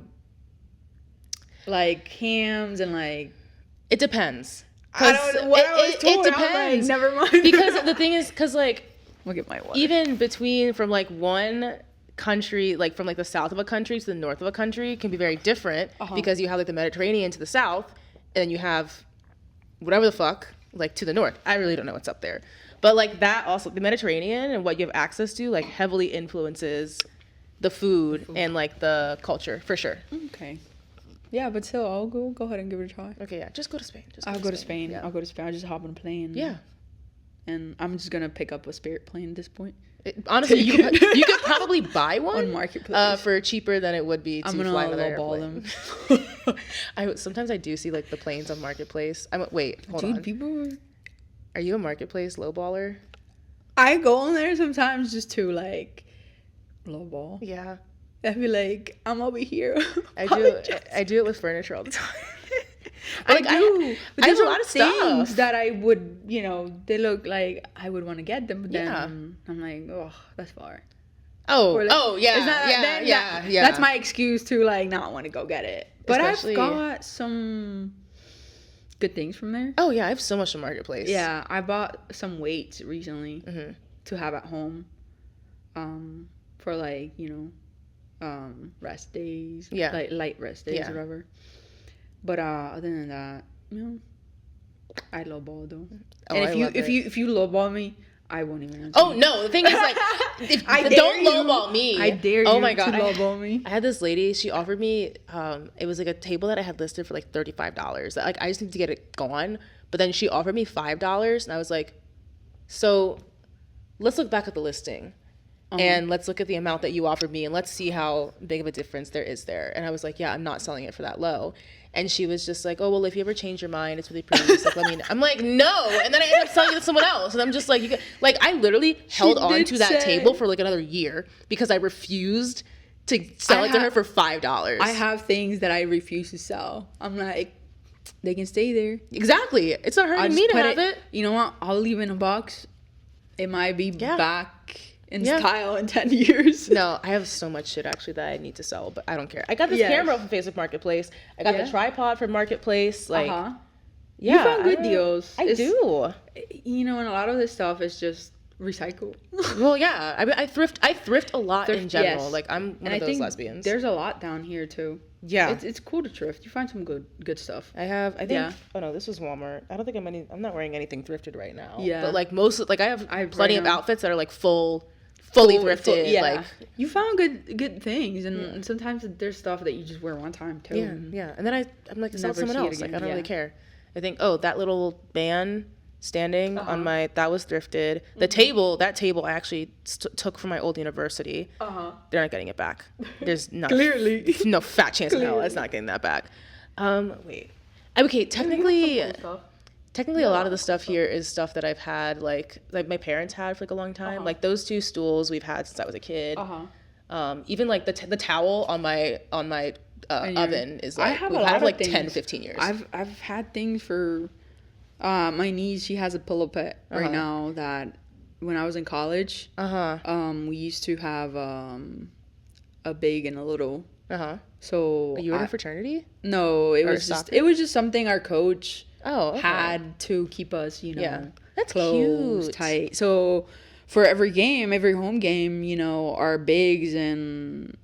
like hams and like,
it depends.
I don't know what I was told.
It depends.
Like, never mind.
Because the thing is, like,
look at my water.
Even between from like one country, like from like the south of a country to the north of a country, can be very different because you have like the Mediterranean to the south, and then you have whatever the fuck like to the north. I really don't know what's up there, but like that also, the Mediterranean and what you have access to like heavily influences the food and like the culture for sure.
Okay. Yeah, but still, I'll go ahead and give it a try.
Okay, yeah, just go to Spain.
I'll go to Spain. Yeah. I'll go to Spain. I'll just hop on a plane.
Yeah.
And I'm just gonna pick up a Spirit plane at this point.
Honestly, you could probably buy one
on Marketplace
for cheaper than it would be to fly another airplane.
Them.
Sometimes I do see like the planes on Marketplace. Wait, hold on.
People.
Are you a Marketplace lowballer?
I go on there sometimes just to like lowball.
Yeah.
I feel like I'm over here.
I do it with furniture all the time.
Like, I do. But there's
a lot of
things
stuff
that I would, you know, they look like I would want to get them, but then I'm like, oh, that's far.
Yeah.
That's my excuse to like not want to go get it. But I've got some good things from there.
Oh yeah, I have so much from Marketplace.
Yeah, I bought some weights recently to have at home, for like, you know, rest days, like light rest days or whatever. But other than that, you know, I lowball though. And if you lowball me, I won't even answer.
Oh no, the thing is like, don't lowball me.
I dare you. Oh my god, to lowball me.
I had this lady. She offered me. It was like a table that I had listed for like $35. Like I just need to get it gone. But then she offered me $5, and I was like, so let's look back at the listing. And let's look at the amount that you offered me, and let's see how big of a difference there is there. And I was like, yeah, I'm not selling it for that low. And she was just like, oh, well, if you ever change your mind, it's really pretty. Just like, let me know. I'm like, no. And then I ended up selling it to someone else. And I'm just like, I literally held on to that table for like another year because I refused to sell it to her for $5.
I have things that I refuse to sell. I'm like, they can stay there.
Exactly. It's not hurting me to have it.
You know what? I'll leave it in a box. It might be back in style in 10 years.
No, I have so much shit actually that I need to sell, but I don't care. I got this camera from Facebook Marketplace. I got the tripod from Marketplace. Like, yeah,
you found good deals.
I do.
You know, and a lot of this stuff is just recycle.
Well, yeah. I mean, I thrift a lot in general. Yes. Like, I'm one of those lesbians.
There's a lot down here too.
Yeah,
it's cool to thrift. You find some good stuff.
I think. Yeah. Oh no, this was Walmart. I don't think I'm not wearing anything thrifted right now.
Yeah,
but like I have plenty of outfits that are like fully thrifted.
Yeah,
like
you found good things, and sometimes there's stuff that you just wear one time too.
Yeah. And then I'm like, sell someone else. Like I don't really care. I think that little band standing on that was thrifted. The that table I actually took from my old university. They're not getting it back. There's not
clearly
no fat chance in hell it's not getting that back. Wait, okay, technically a lot of the stuff here is stuff that I've had like my parents had for like a long time. Like those 2 stools we've had since I was a kid. Even like the towel on my oven is like we've had it for like 10-15 years.
I've had things for my niece. She has a pillow pet right now that when I was in college, we used to have a big and a little. So
you were in a fraternity?
No, it was just something our coach had to keep us,
that's
close,
cute,
tight. So for every home game, our bigs and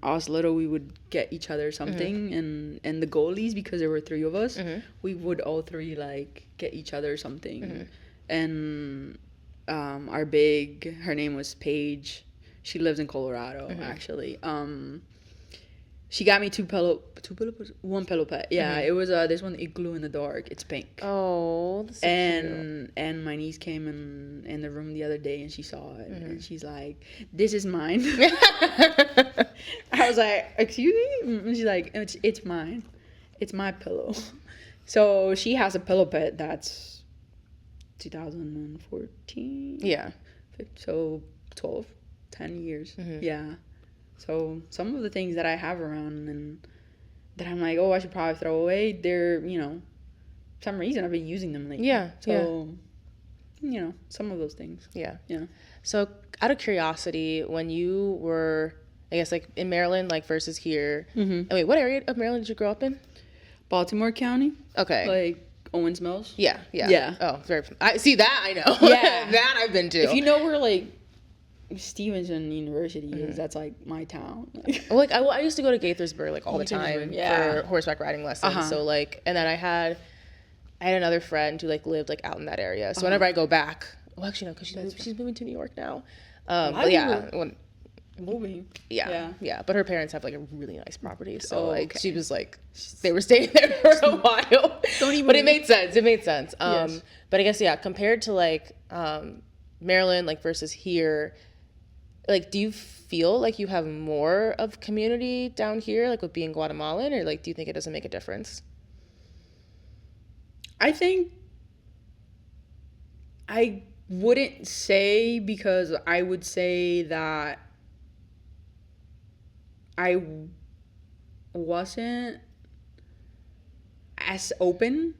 us little, we would get each other something, and the goalies, because there were 3 of us, we would all 3 like get each other something. And our big, her name was Paige. She lives in Colorado actually. She got me one pillow pet. Yeah, it was this one, Igloo in the Dark. It's pink.
Oh, that's so cute.
And my niece came in the room the other day and she saw it and she's like, "This is mine." I was like, "Excuse me?" And she's like, "It's mine. It's my pillow." So she has a pillow pet that's 2014.
Yeah.
So 10 years. Yeah. So some of the things that I have around and that I'm like, oh, I should probably throw away, they're, for some reason I've been using them lately.
Yeah.
So, some of those things.
Yeah.
Yeah.
So out of curiosity, when you were, I guess, like in Maryland, like versus here, and wait, what area of Maryland did you grow up in?
Baltimore County.
Okay.
Like Owens Mills.
Yeah. Oh, I see that I know.
Yeah.
That I've been to.
If you know where like Stevenson University is, that's like my town.
I used to go to Gaithersburg like all the time for horseback riding lessons. So like, and then I had another friend who like lived like out in that area. So whenever I go back, well actually no, because she's moving to New York now. But yeah,
moving.
Yeah. But her parents have like a really nice property, so she was like they were staying there for a while. But it made sense. Yes. But I guess compared to like Maryland like versus here. Like, do you feel like you have more of community down here, like with being Guatemalan, or like, do you think it doesn't make a difference?
I think I wouldn't say, because I would say that I wasn't as open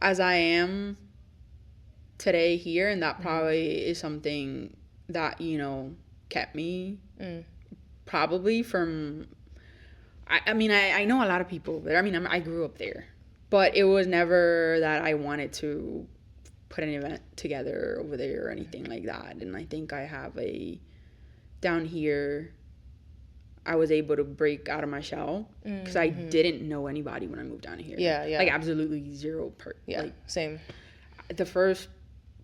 as I am today here, and that probably is something that kept me probably from I mean I know a lot of people there. I mean I grew up there, but it was never that I wanted to put an event together over there or anything like that. And I think I have down here I was able to break out of my shell because I didn't know anybody when I moved down here. Like absolutely zero
same.
The first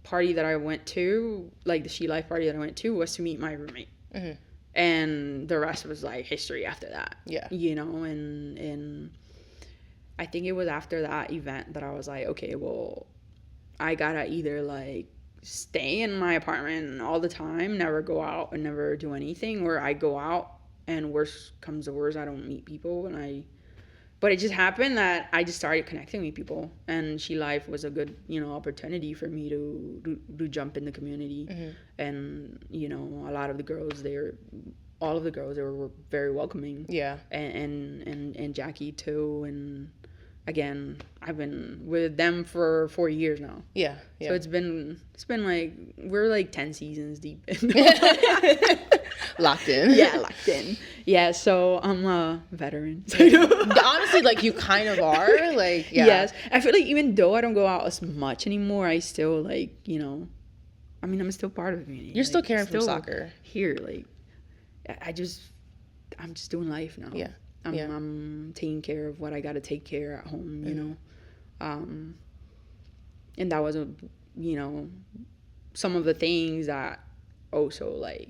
party that I went to, like the She Life party that I went to, was to meet my roommate, and the rest was like history after that. And I think it was after that event that I was like, okay, well, I gotta either like stay in my apartment all the time, never go out and never do anything, or I go out and worst comes to worst, I don't meet people. But it just happened that I just started connecting with people, and She Life was a good, opportunity for me to jump in the community. And, a lot of the girls there, all of the girls there were very welcoming. Yeah. And Jackie too, and again, I've been with them for 4 years now.
Yeah.
So it's been like, we're like 10 seasons deep.
Locked in.
Yeah, locked in. Yeah, so I'm a veteran.
Honestly, like, you kind of are. Like, yeah.
Yes. I feel like even though I don't go out as much anymore, I still, like, you know, I mean, I'm still part of the community.
You're still
like,
caring for soccer.
Here, like, I'm just doing life now.
Yeah.
I'm taking care of what I got to take care at home, you know. And that was, you know, some of the things that also, like,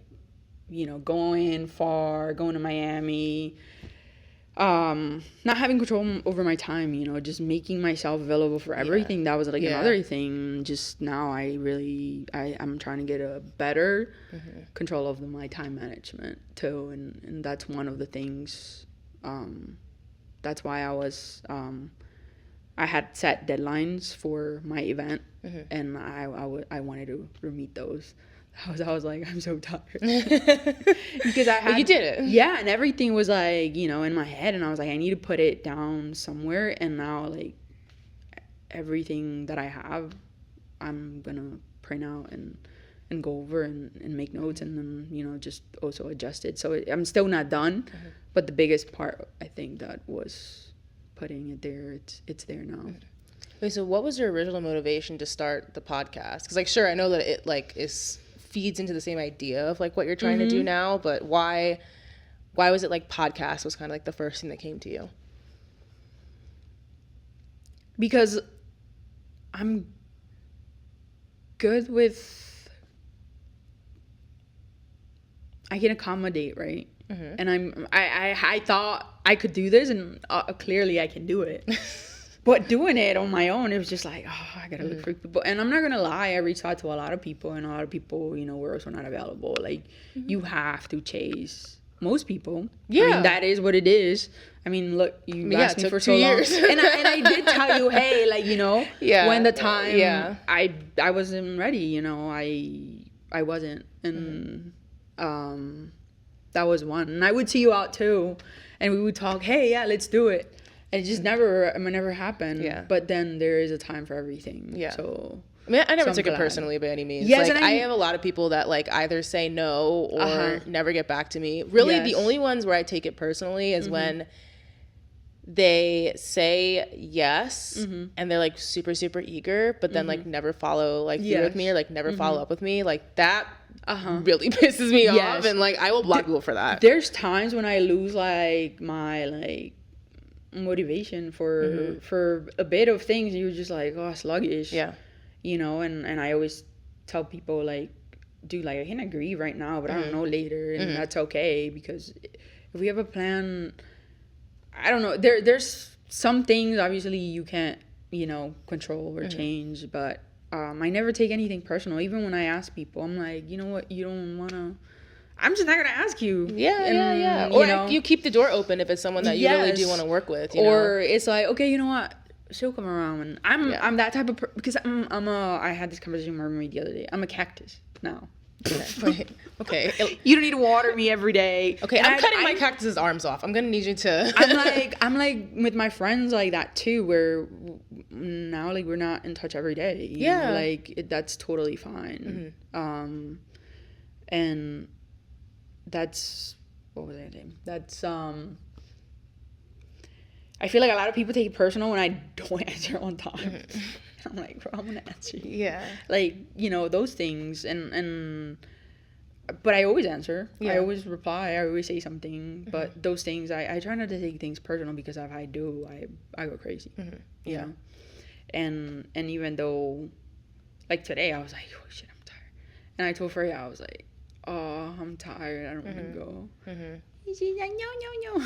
you know, going to Miami, not having control over my time, you know, just making myself available for everything. That was like another thing. Just now I'm trying to get a better control of my time management too. And that's one of the things, that's why I had set deadlines for my event, and I wanted to meet those. I was like, I'm so tired. Because
you did it.
Yeah, and everything was like, you know, in my head, and I was like, I need to put it down somewhere. And now, like, everything that I have, I'm gonna print out and go over and make notes, and then, you know, just also adjust it. So I'm still not done, but the biggest part, I think, that was putting it there, it's there now.
Wait, so what was your original motivation to start the podcast? Because, like, sure, I know that it, like, feeds into the same idea of, like, what you're trying to do now, but why was it, like, podcast was kind of like the first thing that came to you?
Because I'm good with, I can accommodate, right? And I thought I could do this, and clearly I can do it. But doing it on my own, it was just like, oh, I gotta look for people. And I'm not gonna lie, I reached out to a lot of people, and a lot of people, you know, were also not available. Like, you have to chase most people. Yeah. I mean, that is what it is. I mean, look, you asked me for so
2 years.
long. and I did tell you, hey, like, you know, when the time, I wasn't ready, you know, I wasn't. And that was one. And I would see you out too, and we would talk, hey, yeah, let's do it. And it just never happened. Yeah. But then there is a time for everything. Yeah. So
I mean, I never took it personally by any means. Yes, like, I have a lot of people that, like, either say no or never get back to me. Really, the only ones where I take it personally is when they say yes and they're, like, super, super eager, but then, like, never follow, like, through with me, or, like, never follow up with me. Like, that really pisses me off. And, like, I will block people for that.
There's times when I lose, like, my, like, motivation for a bit of things. You're just like, oh, sluggish. Yeah. You know, and I always tell people, like, dude, like, I can agree right now, but I don't know later, and that's okay, because if we have a plan, I don't know, there's some things obviously you can't, you know, control or change, but I never take anything personal. Even when I ask people, I'm like, you know what, you don't want to, I'm just not going to ask you.
Yeah. Or, you know, you keep the door open if it's someone that you really do want to work with, you know?
Or it's like, okay, you know what, she'll come around. And I'm that type of because I had this conversation with my roommate the other day. I'm a cactus now.
Okay.
You don't need to water me every day.
Okay, and I'm cutting my cactus's arms off. I'm gonna need you to.
I'm like with my friends like that too, where now, like, we're not in touch every day. You know? Like, that's totally fine. And that's, what was I saying? That's I feel like a lot of people take it personal when I don't answer on time. I'm like, bro, I'm gonna answer you. Yeah. Like, you know, those things, and but I always answer. I always reply. I always say something. But those things, I try not to take things personal, because if I do, I go crazy. You know? And even though, like, today, I was like, oh shit, I'm tired. And I told Freya, I was like, oh, I'm tired, I don't want to go. And she's like, no.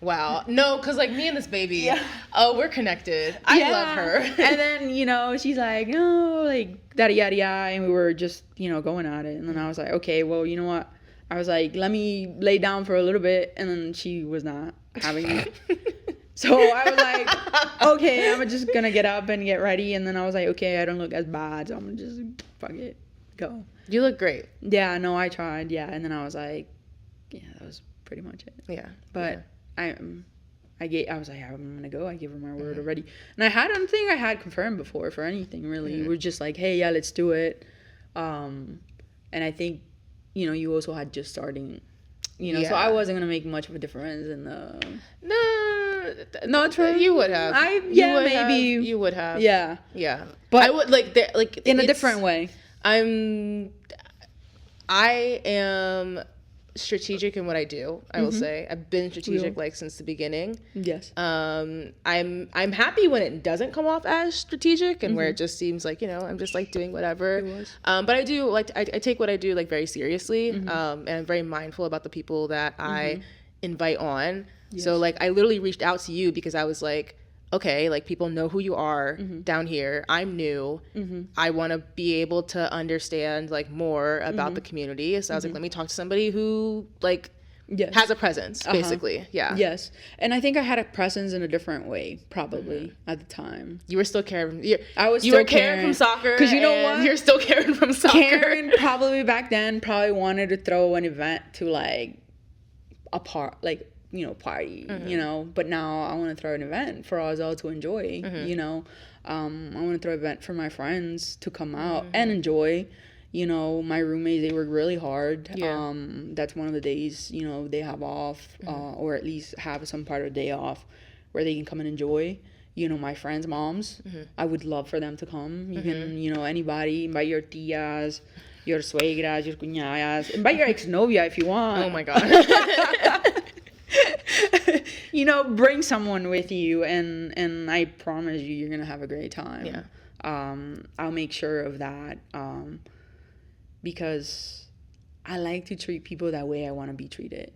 Wow. No, because, like, me and this baby, we're connected. I love her.
And then, you know, she's like, no, like, yada, yada, yada. And we were just, you know, going at it. And then I was like, okay, well, you know what? I was like, let me lay down for a little bit. And then she was not having it. So I was like, okay, I'm just going to get up and get ready. And then I was like, okay, I don't look as bad, so I'm going to just, fuck it, go.
You look great.
Yeah, no, I tried, yeah. And then I was like, yeah, that was pretty much it. Yeah. But I I was like, I'm gonna go. I gave her my word already, and I don't think I had confirmed before for anything really. We're just like, hey, yeah, let's do it. And I think, you know, you also had just starting, you know, so I wasn't gonna make much of a difference in the.
No, true. You would have.
Maybe
you would have.
Yeah.
But I would like
in a different way.
I am strategic in what I do. I will say I've been strategic like since the beginning.
Yes.
I'm happy when it doesn't come off as strategic and where it just seems like, you know, I'm just like doing whatever. But I do like I take what I do like very seriously. And I'm very mindful about the people that I invite on. Yes. So like I literally reached out to you because I was like, okay, like people know who you are down here. I'm new. I want to be able to understand like more about the community. So I was like, let me talk to somebody who like has a presence, basically. Yeah.
Yes. And I think I had a presence in a different way, probably at the time.
You were still caring.
You were caring from soccer.
Because you know what? You're still caring from soccer.
Karen probably back then wanted to throw an event to like a party, you know, but now I want to throw an event for us all to enjoy, you know. I want to throw an event for my friends to come out and enjoy. You know, my roommates, they work really hard. Yeah. That's one of the days, you know, they have off, or at least have some part of the day off where they can come and enjoy. You know, my friends' moms, I would love for them to come. You can, you know, anybody, invite your tias, your suegras, your cuñadas, invite your ex-novia if you want.
Oh my God.
You know, bring someone with you, and I promise you're gonna have a great time.
Yeah.
I'll make sure of that, because I like to treat people that way I want to be treated.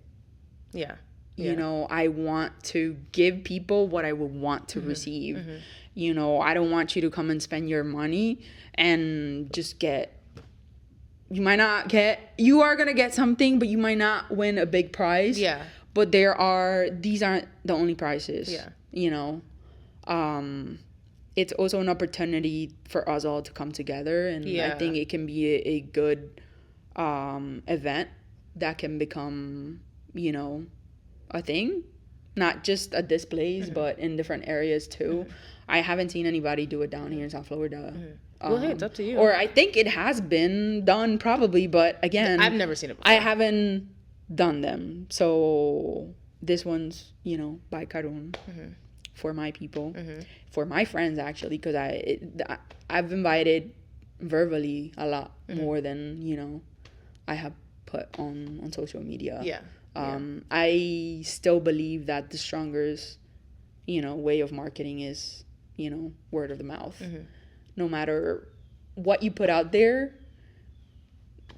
Yeah.
You know, I want to give people what I would want to receive. You know, I don't want you to come and spend your money and just you are gonna get something, but you might not win a big prize.
Yeah.
But these aren't the only prizes. Yeah. You know, it's also an opportunity for us all to come together. And I think it can be a good event that can become, you know, a thing. Not just at displays, but in different areas too. I haven't seen anybody do it down here in South Florida.
Well, hey, it's up to you.
Or I think it has been done probably, but again,
I've never seen it before.
I haven't done them. So this one's, you know, by Karrunn, for my people, for my friends actually, because I've invited verbally a lot more than, you know, I have put on social media.
Yeah.
I still believe that the strongest, you know, way of marketing is, you know, word of the mouth. No matter what you put out there,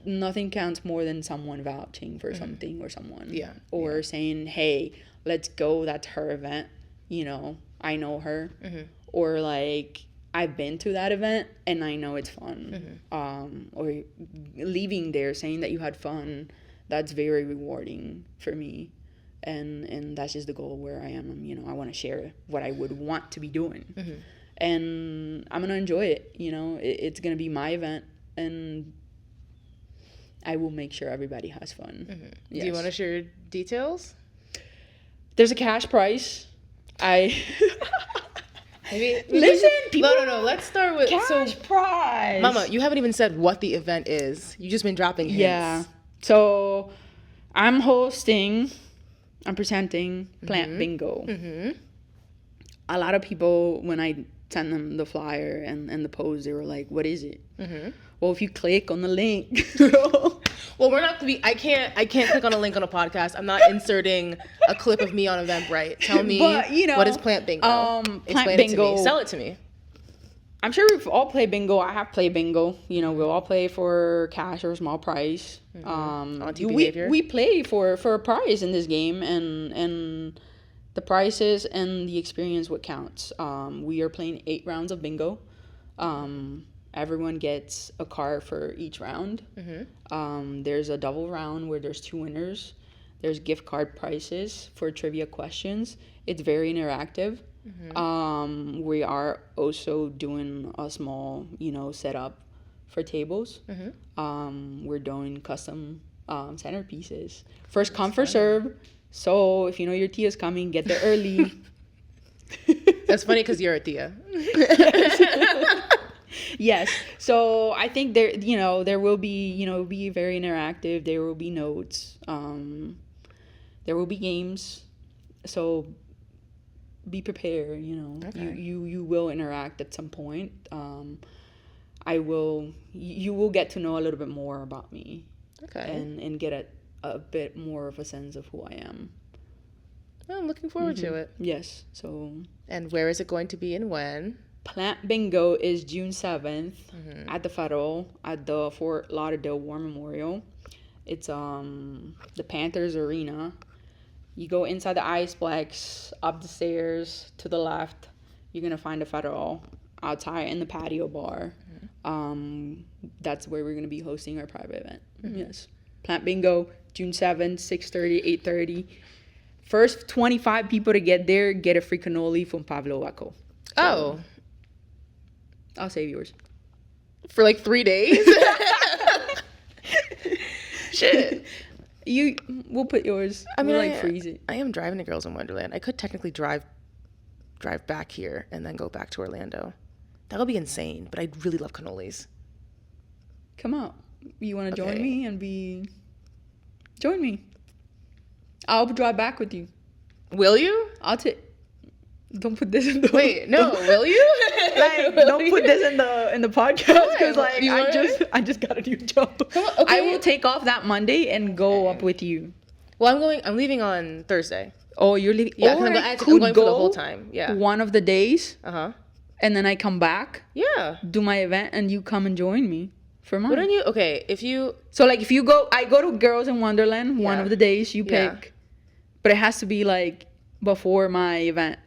nothing counts more than someone vouching for something or someone. Yeah. Or saying, hey, let's go, that's her event. You know, I know her. Or like, I've been to that event and I know it's fun. Or leaving there saying that you had fun, that's very rewarding for me. And that's just the goal where I am. You know, I want to share what I would want to be doing. And I'm going to enjoy it. You know, it's going to be my event. And I will make sure everybody has fun. Yes.
Do you want to share details?
There's a cash prize.
Maybe
Listen, people.
No. Let's start with
cash prize.
Mama, you haven't even said what the event is. You just been dropping hints.
Yeah. So I'm presenting Plant Bingo. A lot of people, when I sent them the flyer and the post, they were like, what is it? Well, if you click on the link.
Well, we're not to be. I can't click on a link on a podcast. I'm not inserting a clip of me on Eventbrite. Tell me, but, you know, what is Plant Bingo?
Plant Bingo.
It to me. Sell it to me.
I'm sure we've all played bingo. I have played bingo. You know, we'll all play for cash or a small prize. We play for a prize in this game, and the prizes and the experience what counts. We are playing 8 rounds of bingo. Everyone gets a card for each round. There's a double round where there's 2 winners. There's gift card prizes for trivia questions. It's very interactive. We are also doing a small, you know, setup for tables. We're doing custom centerpieces. First come, first serve. So if you know your tia's coming, get there early.
That's funny because you're a tia.
Yes. So I think there, there will be, be very interactive. There will be notes. There will be games. So be prepared,
Okay.
You will interact at some point. You will get to know a little bit more about me.
Okay.
And get a bit more of a sense of who I am.
Well, I'm looking forward to it.
Yes. So.
And where is it going to be and when?
Plant Bingo is June 7th at the Federal at the Fort Lauderdale War Memorial. It's the Panthers Arena. You go inside the Iceplex, up the stairs to the left. You're gonna find the Federal outside in the patio bar. That's where we're gonna be hosting our private event. Yes, Plant Bingo, June 7th, 6:30, 8:30. First 25 people to get there get a free cannoli from Pablo Echo.
Oh.
I'll save yours.
For like 3 days? Shit.
We'll put yours.
I mean,
we'll freeze it.
I am driving to Girls in Wonderland. I could technically drive back here and then go back to Orlando. That would be insane, but I really love cannolis.
Come out. You want to
Okay.
join me join me. I'll drive back with you.
Will you?
I'll take. Don't put this in the.
Wait, no. Will you?
Don't put this in the podcast because like
You
I just got a new job.
Come on, okay.
I will take off that Monday and go up with you.
Well, I'm leaving on Thursday.
Oh, you're leaving.
Yeah,
or
I'm
I
going
could
for the
go
whole time. Yeah.
one of the days,
Uh-huh.
and then I come back,
Yeah.
do my event, and you come and join me for mine.
Wouldn't you? Okay, if you...
So like if you go, I go to Girls in Wonderland one
Yeah.
of the days you
Yeah.
pick, but it has to be like before my event.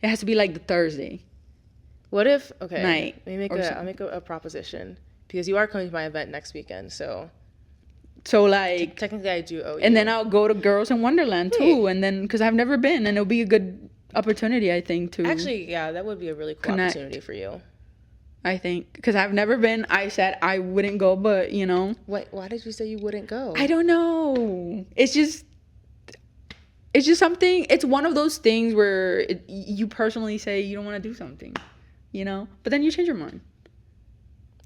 It has to be like the Thursday.
What if... Okay.
Night
Let me
or
I'll make a proposition. Because you are coming to my event next weekend, so...
So like,
Technically, I do owe you.
and then I'll go to Girls in Wonderland too, and then because I've never been, and it'll be a good opportunity, I think, to
Actually, yeah, that would be a really cool
Connect.
opportunity for you.
I think because I've never been. I said I wouldn't go, but
Wait, why did you say you wouldn't go?
I don't know. It's just something. It's one of those things where you personally say you don't want to do something, but then you change your mind.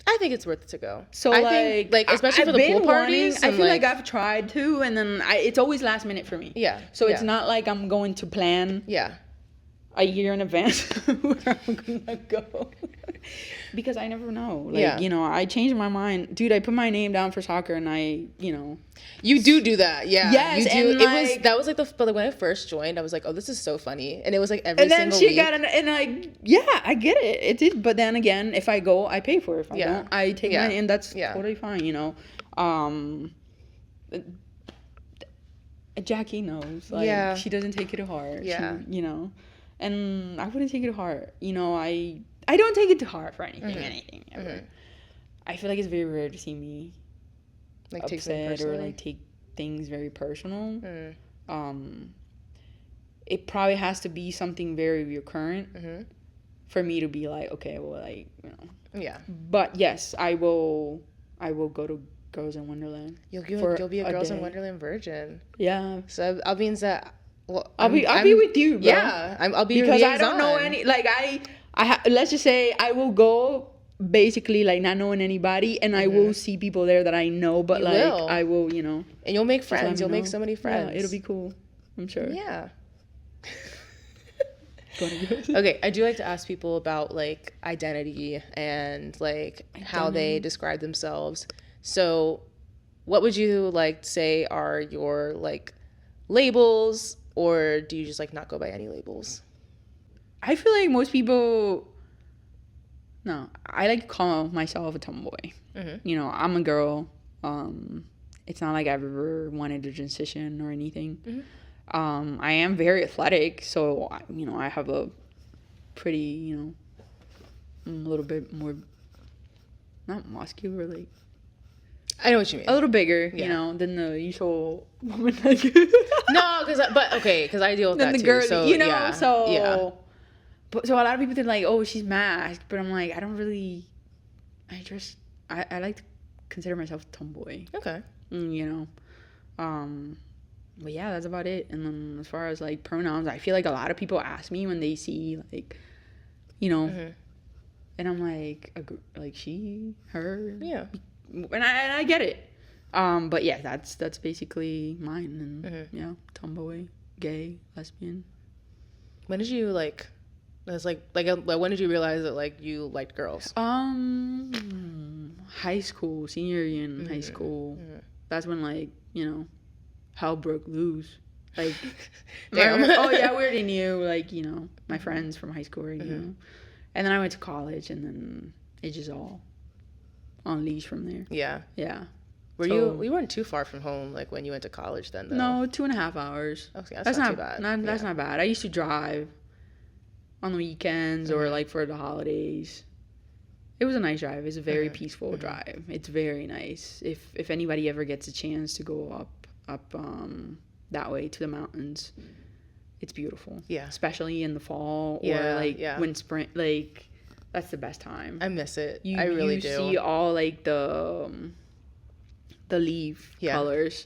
I think it's worth it to go.
So
I think, especially for the pool parties.
I feel like I've tried to, and then it's always last minute for me.
Yeah.
So it's not like I'm going to plan
Yeah.
a year in advance where I'm gonna go. Because I never know. I changed my mind. Dude, I put my name down for soccer and
You do that, yeah.
Yes,
you do.
and
That was like but when I first joined, I was like, oh, this is so funny. And it was like every
and then
single
she
week.
got I get it. It did, but then again, if I go, I pay for it. If I don't, I take money, and that's totally fine, Jackie knows. She doesn't take it to heart.
Yeah.
And I wouldn't take it to heart. I don't take it to heart for anything ever. I feel like it's very rare to see me
like
upset or like take things very personal. It probably has to be something very recurrent for me to be like, okay, well,
Yeah.
But yes, I will go to Girls in Wonderland.
You'll be a Girls in Wonderland virgin.
Yeah.
So I'll be in that. Well,
I'll be with you, bro.
Yeah, I'll be
because
your
I don't know any. Like let's just say I will go basically like not knowing anybody, and I will see people there that I know. But I will,
and you'll make friends. You'll make so many friends.
Yeah, it'll be cool. I'm sure.
Yeah. Okay, I do like to ask people about like identity and like how they describe themselves. So, what would you like to say are your like labels, or do you just like not go by any labels?
I feel like most people. No, I like to call myself a tomboy. I'm a girl. It's not like I've ever wanted to transition or anything. I am very athletic, so I have a pretty, a little bit more, not muscular, like.
I know what you mean.
A little bigger, than the usual woman. Like
No, because I deal with that
the
too.
girl,
so,
yeah. But so a lot of people think like, oh, she's masked, but I'm like, I don't really. I like to consider myself a tomboy.
Okay.
But yeah, that's about it. And then as far as like pronouns, I feel like a lot of people ask me when they see like, you know, and I'm like she, her.
Yeah.
And I get it. But yeah, that's basically mine. And yeah, tomboy, gay, lesbian.
When did you like? It's like when did you realize that like you liked girls?
High school, senior year in high school. That's when like, you know, hell broke loose. Like,
Damn.
oh yeah, we already knew. Like, you know, my friends from high school already knew. And then I went to college, and then it just all unleashed from there.
Yeah.
Yeah.
You weren't too far from home like when you went to college then though?
No, 2.5 hours.
Okay, that's not too bad.
That's not bad. I used to drive on the weekends or like for the holidays. It was a nice drive. It's a very peaceful drive. It's very nice. If anybody ever gets a chance to go up that way to the mountains, it's beautiful. Yeah. Especially in the fall or like when spring, like that's the best time.
I miss it. I really do.
You see all like the leaf colors,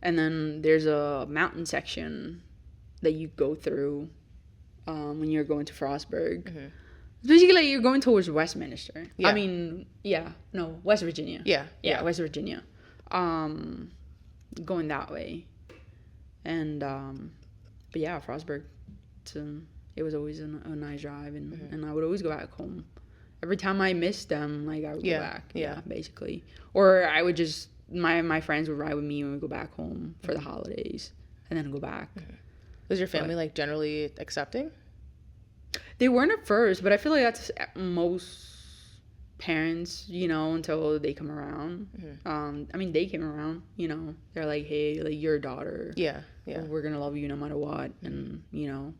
and then there's a mountain section that you go through when you're going to Frostburg. It's basically like you're going towards Westminster. I mean, West Virginia. Yeah, West Virginia. Going that way, and but yeah, Frostburg. It was always a nice drive, and I would always go back home. Every time I missed them, like I would go back. Yeah, basically, or I would just. My friends would ride with me when we go back home for the holidays and then go back.
Was your family like generally accepting?
They weren't at first, but I feel like that's most parents, you know, until they come around. I mean, they came around, you know. They're like, hey, like, you're a daughter. Yeah. We're going to love you no matter what. And, you know,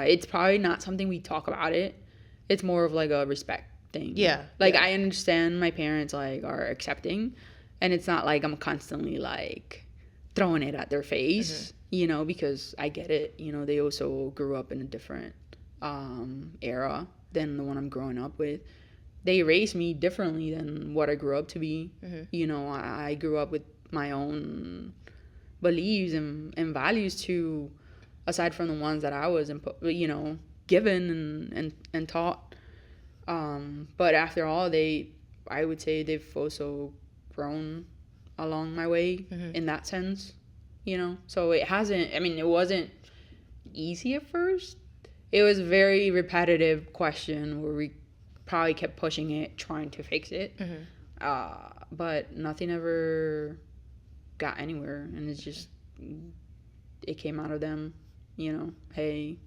it's probably not something we talk about it. It's more of like a respect thing. Yeah. Like, I understand my parents, like, are accepting. And it's not like I'm constantly, like, throwing it at their face, you know, because I get it. You know, they also grew up in a different era than the one I'm growing up with. They raised me differently than what I grew up to be. You know, I grew up with my own beliefs and values too, aside from the ones that I was, you know, given and taught. But after all, I would say they've also grown along my way in that sense, you know. So it wasn't easy at first. It was a very repetitive question where we probably kept pushing it, trying to fix it. But nothing ever got anywhere, and it came out of them, you know, hey,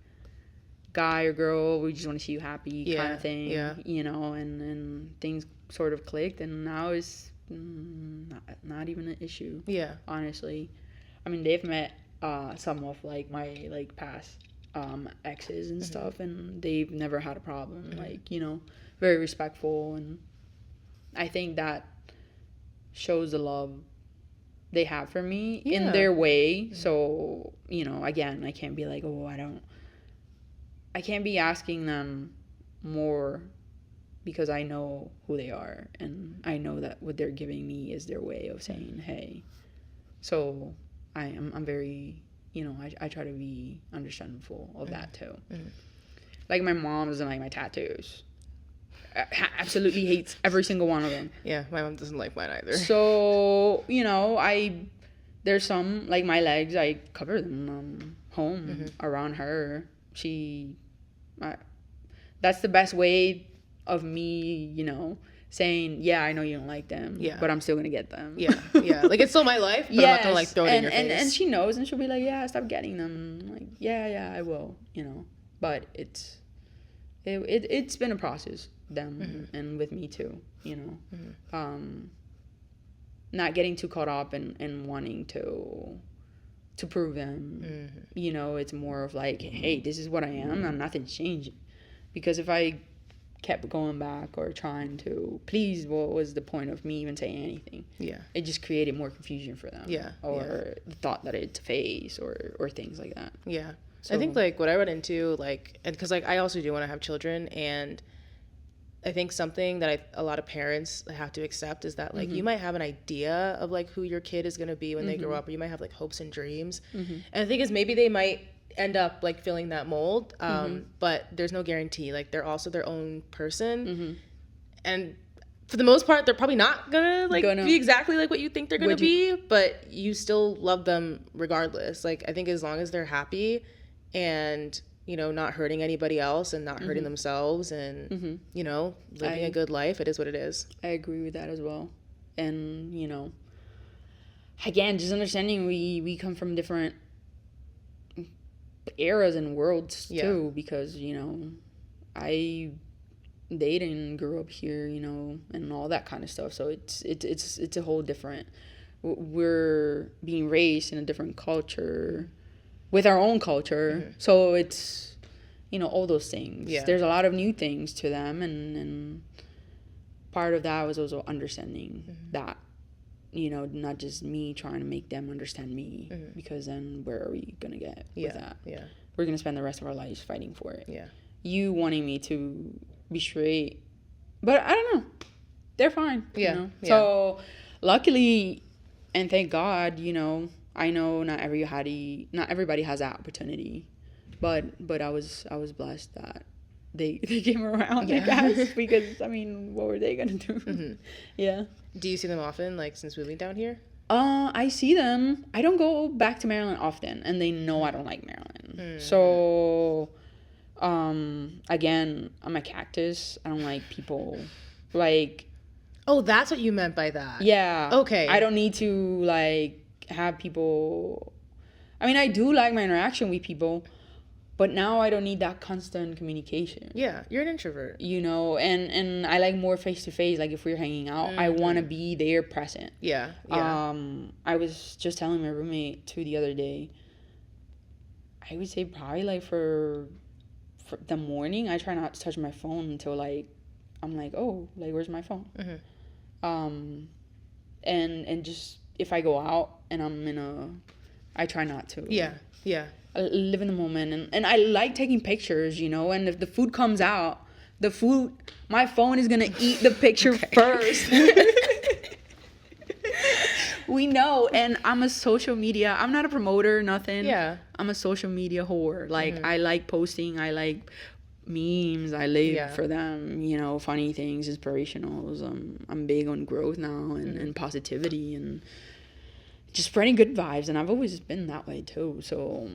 guy or girl, we just want to see you happy kind of thing, you know, and things sort of clicked, and now it's not even an issue, honestly. I mean, they've met some of like my like past exes and stuff, and they've never had a problem, like, you know, very respectful, and I think that shows the love they have for me in their way. So, you know, again, I can't be like, I can't be asking them more because I know who they are, and I know that what they're giving me is their way of saying, hey. So I'm very, you know, I try to be understanding of that too. Like, my mom doesn't like my tattoos. Absolutely hates every single one of them. Yeah, my mom doesn't like mine either. So, you know, there's some, like my legs, I cover them home around her. That's the best way of me, you know, saying, yeah, I know you don't like them, but I'm still gonna get them. Like, it's still my life, but I'm not gonna like throw it in your face. And she knows, and she'll be like, yeah, stop getting them. And I'm like, yeah, I will, you know. But it's been a process, them and with me too, you know. Not getting too caught up in wanting to prove them. You know, it's more of like, hey, this is what I am, and nothing's changing. Because if I kept going back or trying to please, what was the point of me even saying anything? It just created more confusion for them. Or the thought that it's a phase or things like that. So,
I think, like, what I run into, like, and because, like, I also do want to have children, and I think something that a lot of parents have to accept is that, like, you might have an idea of, like, who your kid is going to be when they grow up, or you might have, like, hopes and dreams. And the thing is, maybe they might end up, like, filling that mold, but there's no guarantee. Like, they're also their own person. And for the most part, they're probably not gonna be exactly like what you think they're gonna be, but you still love them regardless. Like, I think as long as they're happy and, you know, not hurting anybody else and not hurting themselves and, you know, living a good life, it is what it is.
I agree with that as well. And, you know, again, just understanding we come from different eras and worlds too, because, you know, I dated and grew up here, you know, and all that kind of stuff. So it's a whole different, we're being raised in a different culture with our own culture. So it's, you know, all those things. There's a lot of new things to them, and part of that was also understanding that, you know, not just me trying to make them understand me, because then where are we gonna get with that? We're gonna spend the rest of our lives fighting for it. You wanting me to be straight, but I don't know, they're fine, you know? So luckily, and thank God, you know, I know not everybody has that opportunity, but I was blessed that they came around, I guess, because I mean, what were they gonna do?
Do you see them often, like, since moving down here?
I see them. I don't go back to Maryland often, and they know I don't like Maryland. So again, I'm a cactus. I don't like people, like...
Oh, that's what you meant by that.
Yeah.
Okay.
I don't need to, like, have people... I mean, I do like my interaction with people, but now I don't need that constant communication.
Yeah, you're an introvert.
You know, and I like more face-to-face. Like, if we're hanging out, I want to be there present.
Yeah.
I was just telling my roommate, too, the other day, I would say probably, like, for the morning, I try not to touch my phone until, like, I'm like, oh, like, where's my phone? And just if I go out and I try not to.
Yeah.
I live in the moment, and I like taking pictures, you know, and if the food comes out, my phone is gonna eat the picture first. We know, and I'm not a promoter, nothing. I'm a social media whore. Like, I like posting, I like memes, I live for them, you know, funny things, inspirationals. I'm big on growth now and positivity and just spreading good vibes, and I've always been that way too. So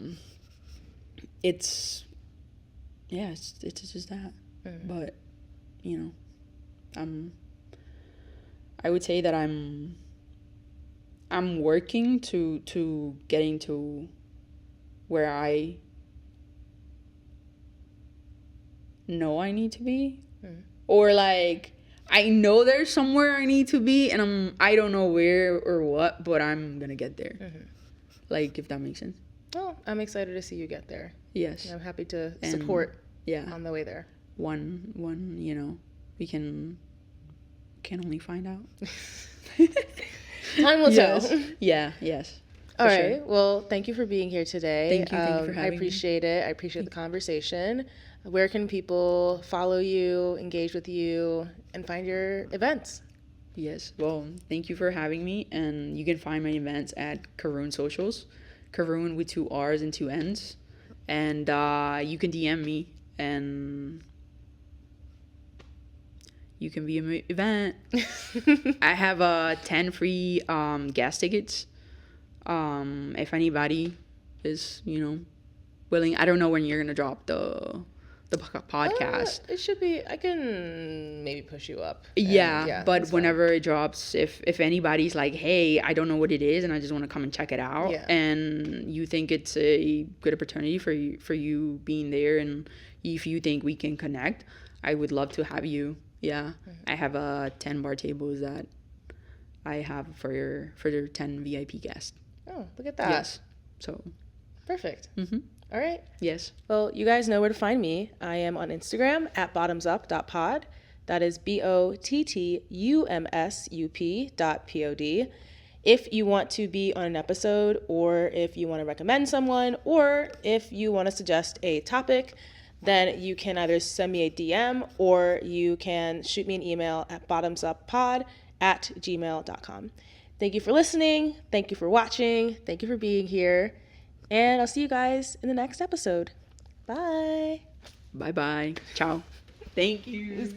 it's just that. But, you know, I would say that I'm working to getting to where I know I need to be, or like I know there's somewhere I need to be, and I don't know where or what, but I'm gonna get there. Like, if that makes sense.
Well, I'm excited to see you get there.
Yes.
I'm happy to support on the way there.
One, you know, we can only find out.
Time will tell.
Yeah, yes.
All right. Sure. Well, thank you for being here today.
Thank you for having me.
I appreciate it. I appreciate the conversation. Where can people follow you, engage with you, and find your events?
Yes. Well, thank you for having me. And you can find my events at karrunnsocials. Karrunn with 2 R's and 2 N's. And you can DM me, and you can be an event. I have 10 free gas tickets. If anybody is, you know, willing. I don't know when you're gonna drop the podcast.
It should be. I can maybe push you up.
But whenever it drops, if anybody's like, hey, I don't know what it is, and I just want to come and check it out, and you think it's a good opportunity for you being there, and if you think we can connect, I would love to have you. I have 10 bar tables that I have for your 10 VIP guests.
Oh, look at that.
Yes. So perfect.
All right.
Yes.
Well, you guys know where to find me. I am on Instagram at bottumsup.pod. That is bottumsup.pod. If you want to be on an episode, or if you want to recommend someone, or if you want to suggest a topic, then you can either send me a DM or you can shoot me an email at bottumsuppod@gmail.com. Thank you for listening. Thank you for watching. Thank you for being here. And I'll see you guys in the next episode. Bye.
Bye-bye. Ciao. Thank you.